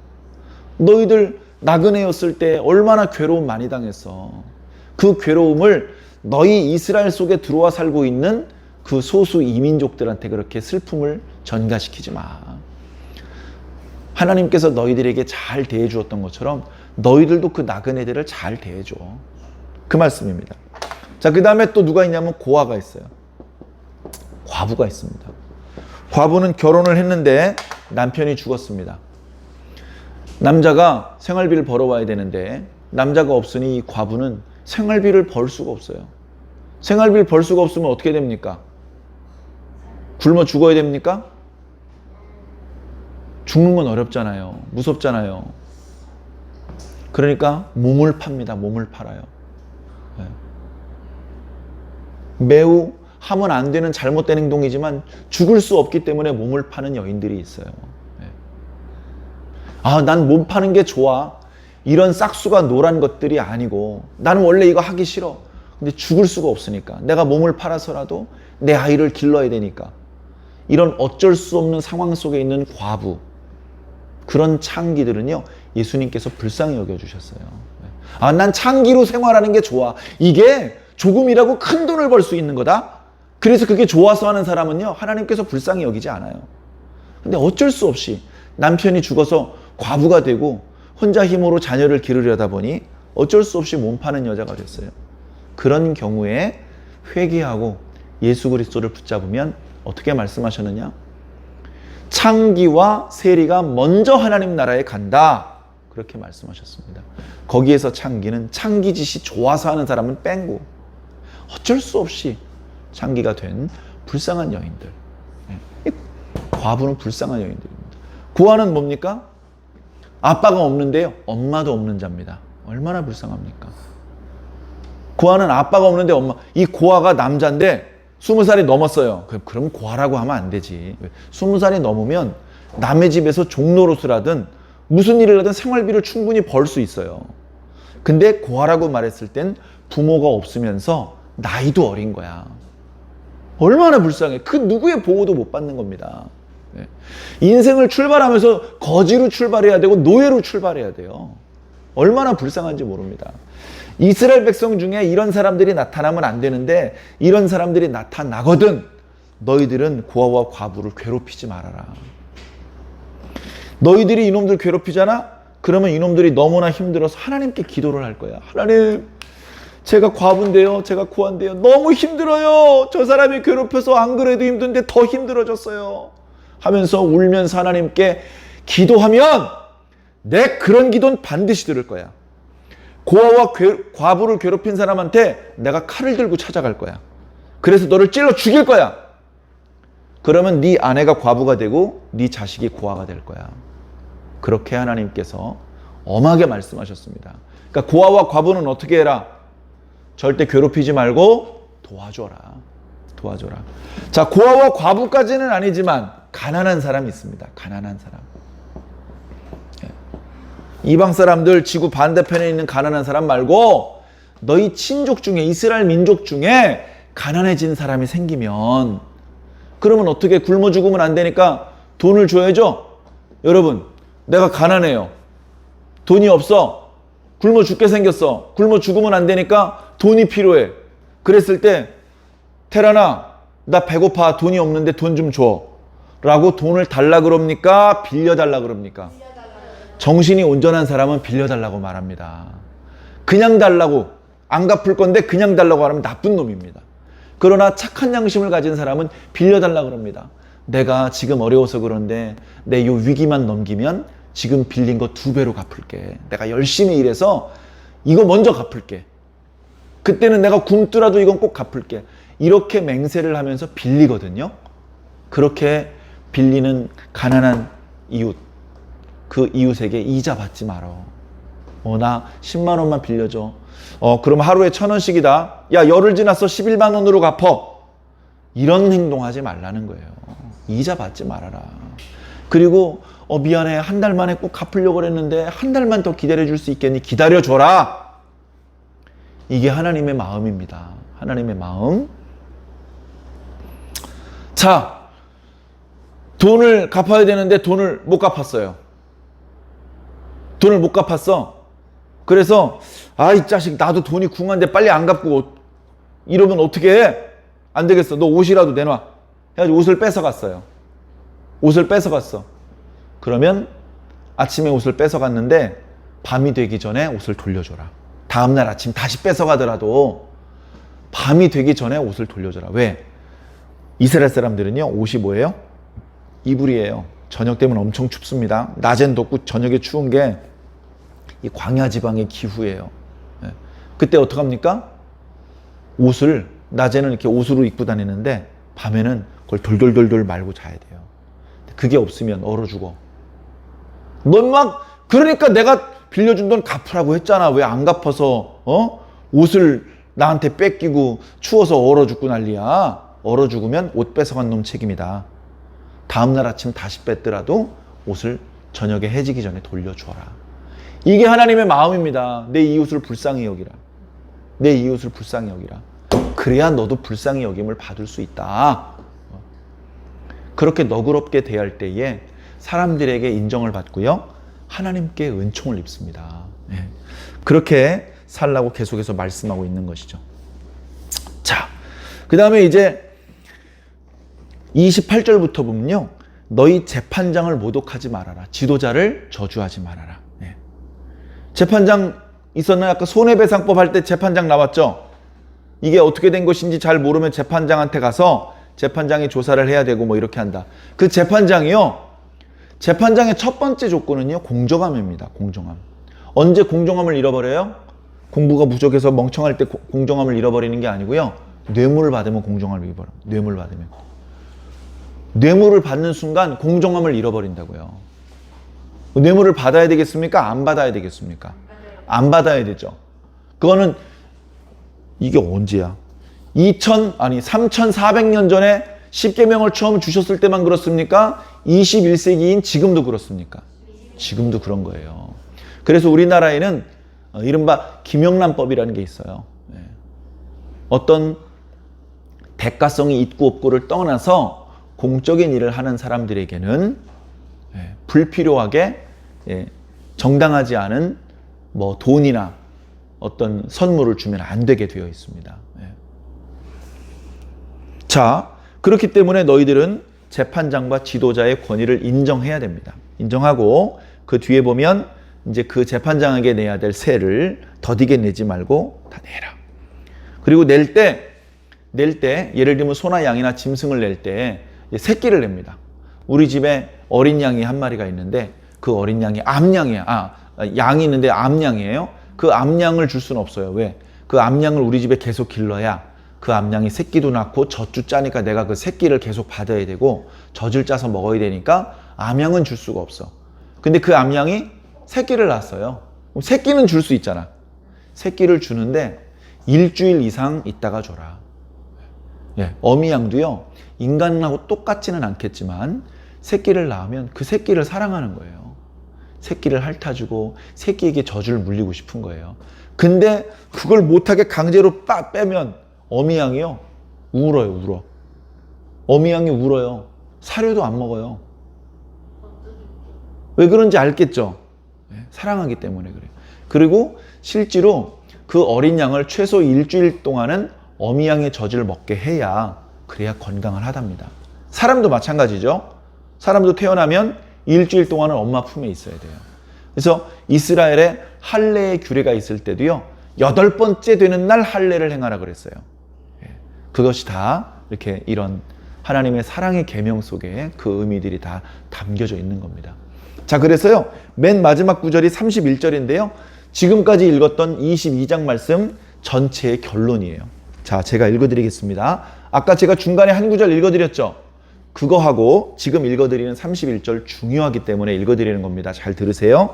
너희들 나그네였을 때 얼마나 괴로움 많이 당했어. 그 괴로움을 너희 이스라엘 속에 들어와 살고 있는 그 소수 이민족들한테 그렇게 슬픔을 전가시키지 마. 하나님께서 너희들에게 잘 대해주었던 것처럼 너희들도 그 나그네들을 잘 대해줘. 그 말씀입니다. 자, 그 다음에 또 누가 있냐면 고아가 있어요. 과부가 있습니다. 과부는 결혼을 했는데 남편이 죽었습니다. 남자가 생활비를 벌어와야 되는데 남자가 없으니 이 과부는 생활비를 벌 수가 없어요. 생활비를 벌 수가 없으면 어떻게 됩니까? 굶어 죽어야 됩니까? 죽는 건 어렵잖아요. 무섭잖아요. 그러니까 몸을 팝니다. 몸을 팔아요. 매우 하면 안 되는 잘못된 행동이지만 죽을 수 없기 때문에 몸을 파는 여인들이 있어요. 아, 난 몸 파는 게 좋아. 이런 싹수가 노란 것들이 아니고 나는 원래 이거 하기 싫어. 근데 죽을 수가 없으니까 내가 몸을 팔아서라도 내 아이를 길러야 되니까 이런 어쩔 수 없는 상황 속에 있는 과부, 그런 창기들은요 예수님께서 불쌍히 여겨주셨어요. 아, 난 창기로 생활하는 게 좋아. 이게 조금이라고 큰 돈을 벌 수 있는 거다. 그래서 그게 좋아서 하는 사람은요 하나님께서 불쌍히 여기지 않아요. 근데 어쩔 수 없이 남편이 죽어서 과부가 되고 혼자 힘으로 자녀를 기르려다 보니 어쩔 수 없이 몸 파는 여자가 됐어요. 그런 경우에 회개하고 예수 그리스도를 붙잡으면 어떻게 말씀하셨느냐? 창기와 세리가 먼저 하나님 나라에 간다. 그렇게 말씀하셨습니다. 거기에서 창기는 창기짓이 좋아서 하는 사람은 뺀고 어쩔 수 없이 창기가 된 불쌍한 여인들. 과부는 불쌍한 여인들입니다. 고아는 뭡니까? 아빠가 없는데요 엄마도 없는 자입니다. 얼마나 불쌍합니까? 고아는 아빠가 없는데 엄마. 이 고아가 남자인데 20살이 넘었어요. 그럼 고아라고 하면 안 되지. 20살이 넘으면 남의 집에서 종노릇을 하든 무슨 일을 하든 생활비를 충분히 벌 수 있어요. 근데 고아라고 말했을 땐 부모가 없으면서 나이도 어린 거야. 얼마나 불쌍해. 그 누구의 보호도 못 받는 겁니다. 인생을 출발하면서 거지로 출발해야 되고 노예로 출발해야 돼요. 얼마나 불쌍한지 모릅니다. 이스라엘 백성 중에 이런 사람들이 나타나면 안 되는데 이런 사람들이 나타나거든 너희들은 고아와 과부를 괴롭히지 말아라. 너희들이 이놈들 괴롭히잖아? 그러면 이놈들이 너무나 힘들어서 하나님께 기도를 할 거야. 하나님, 제가 과부인데요, 제가 고아인데요, 너무 힘들어요. 저 사람이 괴롭혀서 안 그래도 힘든데 더 힘들어졌어요 하면서 울면서 하나님께 기도하면 내 그런 기도는 반드시 들을 거야. 고아와 과부를 괴롭힌 사람한테 내가 칼을 들고 찾아갈 거야. 그래서 너를 찔러 죽일 거야. 그러면 네 아내가 과부가 되고 네 자식이 고아가 될 거야. 그렇게 하나님께서 엄하게 말씀하셨습니다. 그러니까 고아와 과부는 어떻게 해라? 절대 괴롭히지 말고 도와줘라. 도와줘라. 자, 고아와 과부까지는 아니지만 가난한 사람이 있습니다. 가난한 사람. 이방 사람들 지구 반대편에 있는 가난한 사람 말고 너희 친족 중에 이스라엘 민족 중에 가난해진 사람이 생기면 그러면 어떻게 굶어 죽으면 안 되니까 돈을 줘야죠. 여러분, 내가 가난해요. 돈이 없어. 굶어 죽게 생겼어. 굶어 죽으면 안 되니까 돈이 필요해. 그랬을 때 테라나 나 배고파. 돈이 없는데 돈 좀 줘. 라고 돈을 달라 그럽니까? 빌려 달라 그럽니까? 정신이 온전한 사람은 빌려달라고 말합니다. 그냥 달라고, 안 갚을 건데 그냥 달라고 하면 나쁜 놈입니다. 그러나 착한 양심을 가진 사람은 빌려달라고 합니다. 내가 지금 어려워서 그런데 내 요 위기만 넘기면 지금 빌린 거 2배로 갚을게. 내가 열심히 일해서 이거 먼저 갚을게. 그때는 내가 굶더라도 이건 꼭 갚을게. 이렇게 맹세를 하면서 빌리거든요. 그렇게 빌리는 가난한 이웃, 그 이웃에게 이자 받지 말어. 나 10만 원만 빌려줘. 그럼 하루에 1,000원씩이다. 야, 열흘 지났어. 11만 원으로 갚어. 이런 행동하지 말라는 거예요. 이자 받지 말아라. 그리고 미안해. 한 달 만에 꼭 갚으려고 그랬는데 한 달만 더 기다려줄 수 있겠니? 기다려줘라. 이게 하나님의 마음입니다. 하나님의 마음. 자, 돈을 갚아야 되는데 돈을 못 갚았어요. 돈을 못 갚았어. 그래서 이 자식 나도 돈이 궁한데 빨리 안 갚고 이러면 어떻게 해? 안 되겠어. 너 옷이라도 내놔. 해가지고 옷을 뺏어갔어요. 옷을 뺏어갔어. 그러면 아침에 옷을 뺏어갔는데 밤이 되기 전에 옷을 돌려줘라. 다음날 아침 다시 뺏어가더라도 밤이 되기 전에 옷을 돌려줘라. 왜? 이스라엘 사람들은요, 옷이 뭐예요? 이불이에요. 저녁 되면 엄청 춥습니다. 낮엔 덥고 저녁에 추운 게 이 광야 지방의 기후예요. 그때 어떡합니까? 옷을 낮에는 이렇게 옷으로 입고 다니는데 밤에는 그걸 돌돌돌돌 말고 자야 돼요. 그게 없으면 얼어 죽어. 넌 막 그러니까 내가 빌려준 돈 갚으라고 했잖아. 왜 안 갚아서 옷을 나한테 뺏기고 추워서 얼어 죽고 난리야. 얼어 죽으면 옷 뺏어간 놈 책임이다. 다음날 아침 다시 뺐더라도 옷을 저녁에 해지기 전에 돌려줘라. 이게 하나님의 마음입니다. 내 이웃을 불쌍히 여기라. 내 이웃을 불쌍히 여기라. 그래야 너도 불쌍히 여김을 받을 수 있다. 그렇게 너그럽게 대할 때에 사람들에게 인정을 받고요. 하나님께 은총을 입습니다. 그렇게 살라고 계속해서 말씀하고 있는 것이죠. 자, 그 다음에 이제 28절부터 보면요. 너희 재판장을 모독하지 말아라. 지도자를 저주하지 말아라. 재판장 있었나요? 아까 손해배상법 할 때 재판장 나왔죠? 이게 어떻게 된 것인지 잘 모르면 재판장한테 가서 재판장이 조사를 해야 되고 뭐 이렇게 한다. 그 재판장이요. 재판장의 첫 번째 조건은요. 공정함입니다. 공정함. 언제 공정함을 잃어버려요? 공부가 부족해서 멍청할 때 공정함을 잃어버리는 게 아니고요. 뇌물을 받으면 공정함을 잃어버려요. 뇌물을 받으면. 뇌물을 받는 순간 공정함을 잃어버린다고요. 뇌물을 받아야 되겠습니까? 안 받아야 되겠습니까? 안 받아야 되죠. 그거는 이게 언제야? 3,400년 전에 십계명을 처음 주셨을 때만 그렇습니까? 21세기인 지금도 그렇습니까? 지금도 그런 거예요. 그래서 우리나라에는 이른바 김영란법이라는 게 있어요. 어떤 대가성이 있고 없고를 떠나서 공적인 일을 하는 사람들에게는 불필요하게 정당하지 않은 뭐 돈이나 어떤 선물을 주면 안 되게 되어 있습니다. 자, 그렇기 때문에 너희들은 재판장과 지도자의 권위를 인정해야 됩니다. 인정하고 그 뒤에 보면 이제 그 재판장에게 내야 될 세를 더디게 내지 말고 다 내라. 그리고 낼 때 예를 들면 소나 양이나 짐승을 낼 때 새끼를 냅니다. 우리 집에 어린 양이 한 마리가 있는데 그 어린 양이 암양이야. 양이 있는데 암양이에요. 그 암양을 줄 수는 없어요. 왜? 그 암양을 우리 집에 계속 길러야 그 암양이 새끼도 낳고 젖도 짜니까 내가 그 새끼를 계속 받아야 되고 젖을 짜서 먹어야 되니까 암양은 줄 수가 없어. 근데 그 암양이 새끼를 낳았어요. 그럼 새끼는 줄 수 있잖아. 새끼를 주는데 일주일 이상 있다가 줘라. 어미양도요. 인간하고 똑같지는 않겠지만 새끼를 낳으면 그 새끼를 사랑하는 거예요. 새끼를 핥아주고 새끼에게 젖을 물리고 싶은 거예요. 근데 그걸 못하게 강제로 빡 빼면 어미양이요. 울어요. 어미양이 울어요. 사료도 안 먹어요. 왜 그런지 알겠죠? 사랑하기 때문에 그래요. 그리고 실제로 그 어린 양을 최소 일주일 동안은 어미양의 젖을 먹게 해야 그래야 건강을 하답니다. 사람도 마찬가지죠. 사람도 태어나면 일주일 동안은 엄마 품에 있어야 돼요. 그래서 이스라엘에 할례의 규례가 있을 때도요, 8번째 되는 날 할례를 행하라 그랬어요. 그것이 다 이렇게 이런 하나님의 사랑의 계명 속에 그 의미들이 다 담겨져 있는 겁니다. 자, 그래서요, 맨 마지막 구절이 31절인데요. 지금까지 읽었던 22장 말씀 전체의 결론이에요. 자, 제가 읽어드리겠습니다. 아까 제가 중간에 한 구절 읽어드렸죠? 그거하고 지금 읽어드리는 31절 중요하기 때문에 읽어드리는 겁니다. 잘 들으세요.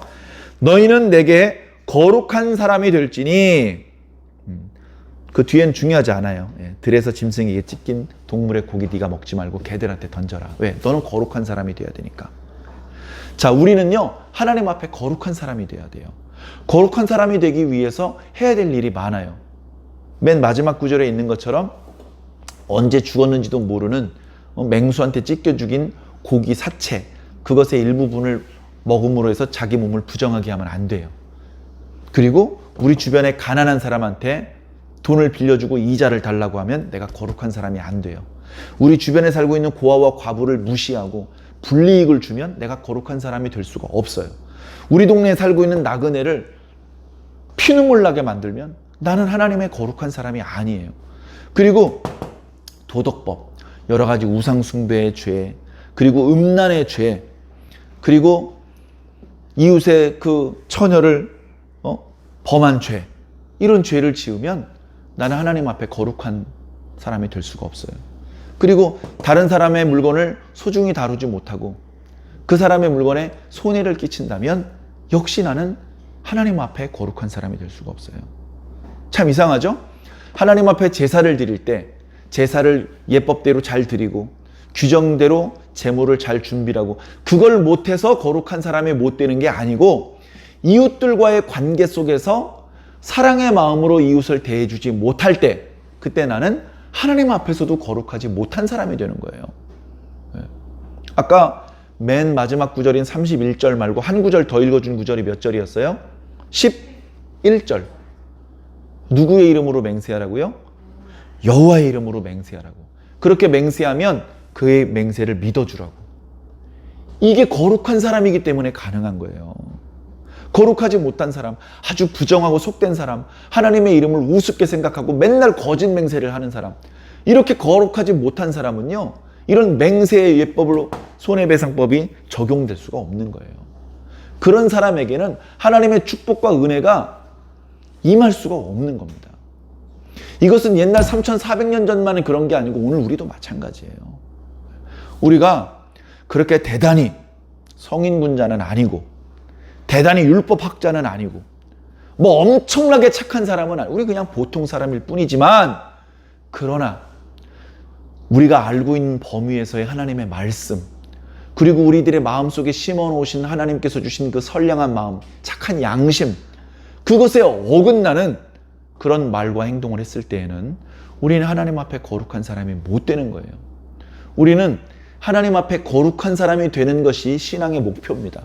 너희는 내게 거룩한 사람이 될지니, 그 뒤엔 중요하지 않아요. 들에서 짐승에게 찢긴 동물의 고기 네가 먹지 말고 개들한테 던져라. 왜? 너는 거룩한 사람이 돼야 되니까. 자, 우리는요, 하나님 앞에 거룩한 사람이 돼야 돼요. 거룩한 사람이 되기 위해서 해야 될 일이 많아요. 맨 마지막 구절에 있는 것처럼 언제 죽었는지도 모르는 맹수한테 찢겨 죽인 고기 사체, 그것의 일부분을 먹음으로 해서 자기 몸을 부정하게 하면 안 돼요. 그리고 우리 주변에 가난한 사람한테 돈을 빌려주고 이자를 달라고 하면 내가 거룩한 사람이 안 돼요. 우리 주변에 살고 있는 고아와 과부를 무시하고 불이익을 주면 내가 거룩한 사람이 될 수가 없어요. 우리 동네에 살고 있는 나그네를 피눈물 나게 만들면 나는 하나님의 거룩한 사람이 아니에요. 그리고 도덕법, 여러 가지 우상 숭배의 죄, 그리고 음란의 죄, 그리고 이웃의 그 처녀를 범한 죄, 이런 죄를 지으면 나는 하나님 앞에 거룩한 사람이 될 수가 없어요. 그리고 다른 사람의 물건을 소중히 다루지 못하고 그 사람의 물건에 손해를 끼친다면 역시 나는 하나님 앞에 거룩한 사람이 될 수가 없어요. 참 이상하죠? 하나님 앞에 제사를 드릴 때 제사를 예법대로 잘 드리고 규정대로 제물을 잘 준비하고 그걸 못해서 거룩한 사람이 못 되는 게 아니고 이웃들과의 관계 속에서 사랑의 마음으로 이웃을 대해주지 못할 때 그때 나는 하나님 앞에서도 거룩하지 못한 사람이 되는 거예요. 아까 맨 마지막 구절인 31절 말고 한 구절 더 읽어준 구절이 몇 절이었어요? 11절. 누구의 이름으로 맹세하라고요? 여호와의 이름으로 맹세하라고. 그렇게 맹세하면 그의 맹세를 믿어주라고. 이게 거룩한 사람이기 때문에 가능한 거예요. 거룩하지 못한 사람, 아주 부정하고 속된 사람, 하나님의 이름을 우습게 생각하고 맨날 거짓 맹세를 하는 사람, 이렇게 거룩하지 못한 사람은요, 이런 맹세의 예법으로 손해배상법이 적용될 수가 없는 거예요. 그런 사람에게는 하나님의 축복과 은혜가 임할 수가 없는 겁니다. 이것은 옛날 3,400년 전만의 그런 게 아니고 오늘 우리도 마찬가지예요. 우리가 그렇게 대단히 성인군자는 아니고 대단히 율법학자는 아니고 뭐 엄청나게 착한 사람은 아니고 우리 그냥 보통 사람일 뿐이지만 그러나 우리가 알고 있는 범위에서의 하나님의 말씀 그리고 우리들의 마음속에 심어놓으신 하나님께서 주신 그 선량한 마음, 착한 양심 그것에 어긋나는 그런 말과 행동을 했을 때에는 우리는 하나님 앞에 거룩한 사람이 못 되는 거예요. 우리는 하나님 앞에 거룩한 사람이 되는 것이 신앙의 목표입니다.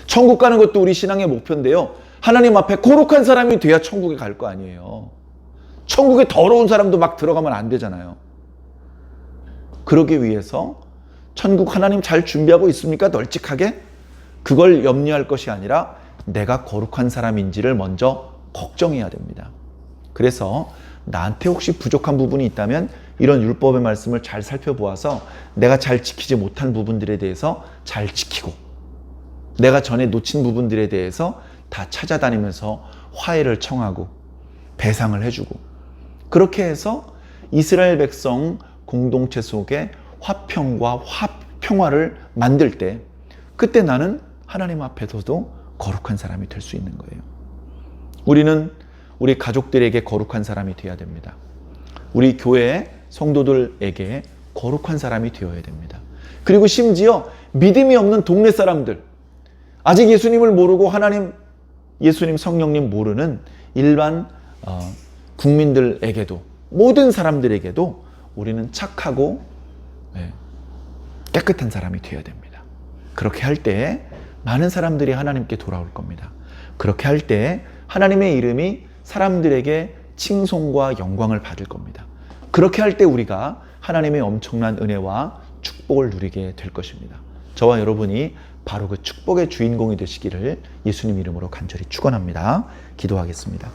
천국 가는 것도 우리 신앙의 목표인데요. 하나님 앞에 거룩한 사람이 돼야 천국에 갈 거 아니에요. 천국에 더러운 사람도 막 들어가면 안 되잖아요. 그러기 위해서 천국 하나님 잘 준비하고 있습니까? 널찍하게? 그걸 염려할 것이 아니라 내가 거룩한 사람인지를 먼저 걱정해야 됩니다. 그래서 나한테 혹시 부족한 부분이 있다면 이런 율법의 말씀을 잘 살펴보아서 내가 잘 지키지 못한 부분들에 대해서 잘 지키고 내가 전에 놓친 부분들에 대해서 다 찾아다니면서 화해를 청하고 배상을 해주고 그렇게 해서 이스라엘 백성 공동체 속에 화평과 평화를 만들 때 그때 나는 하나님 앞에서도 거룩한 사람이 될 수 있는 거예요. 우리는 우리 가족들에게 거룩한 사람이 되어야 됩니다. 우리 교회 성도들에게 거룩한 사람이 되어야 됩니다. 그리고 심지어 믿음이 없는 동네 사람들 아직 예수님을 모르고 하나님, 예수님, 성령님 모르는 일반 국민들에게도 모든 사람들에게도 우리는 착하고 깨끗한 사람이 되어야 됩니다. 그렇게 할 때 많은 사람들이 하나님께 돌아올 겁니다. 그렇게 할 때 하나님의 이름이 사람들에게 칭송과 영광을 받을 겁니다. 그렇게 할 때 우리가 하나님의 엄청난 은혜와 축복을 누리게 될 것입니다. 저와 여러분이 바로 그 축복의 주인공이 되시기를 예수님 이름으로 간절히 축원합니다. 기도하겠습니다.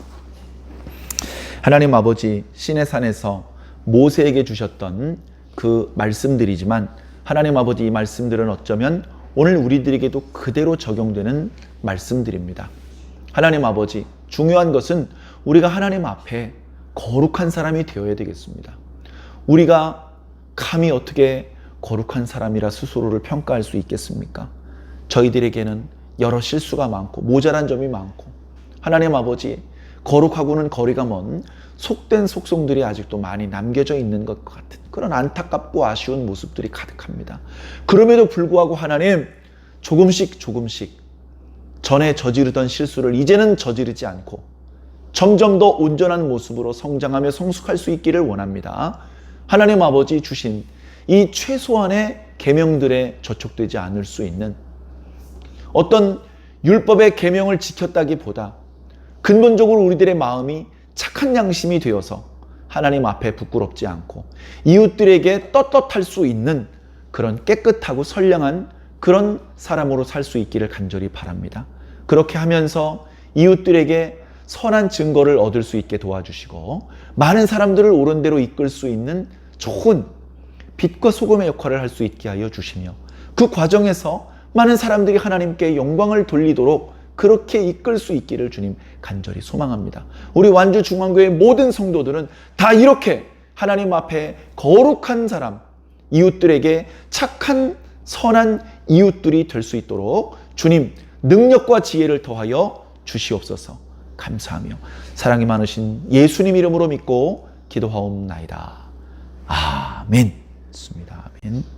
하나님 아버지, 시내산에서 모세에게 주셨던 그 말씀들이지만 하나님 아버지, 이 말씀들은 어쩌면 오늘 우리들에게도 그대로 적용되는 말씀들입니다. 하나님 아버지, 중요한 것은 우리가 하나님 앞에 거룩한 사람이 되어야 되겠습니다. 우리가 감히 어떻게 거룩한 사람이라 스스로를 평가할 수 있겠습니까? 저희들에게는 여러 실수가 많고 모자란 점이 많고, 하나님 아버지, 거룩하고는 거리가 먼 속된 속성들이 아직도 많이 남겨져 있는 것 같은 그런 안타깝고 아쉬운 모습들이 가득합니다. 그럼에도 불구하고 하나님, 조금씩 전에 저지르던 실수를 이제는 저지르지 않고 점점 더 온전한 모습으로 성장하며 성숙할 수 있기를 원합니다. 하나님 아버지 주신 이 최소한의 계명들에 저촉되지 않을 수 있는 어떤 율법의 계명을 지켰다기보다 근본적으로 우리들의 마음이 착한 양심이 되어서 하나님 앞에 부끄럽지 않고 이웃들에게 떳떳할 수 있는 그런 깨끗하고 선량한 그런 사람으로 살 수 있기를 간절히 바랍니다. 그렇게 하면서 이웃들에게 선한 증거를 얻을 수 있게 도와주시고 많은 사람들을 옳은 대로 이끌 수 있는 좋은 빛과 소금의 역할을 할 수 있게 하여 주시며 그 과정에서 많은 사람들이 하나님께 영광을 돌리도록 그렇게 이끌 수 있기를 주님 간절히 소망합니다. 우리 완주중앙교회 모든 성도들은 다 이렇게 하나님 앞에 거룩한 사람, 이웃들에게 착한 선한 이웃들이 될 수 있도록 주님 능력과 지혜를 더하여 주시옵소서. 감사하며 사랑이 많으신 예수님 이름으로 믿고 기도하옵나이다. 아멘. 아멘.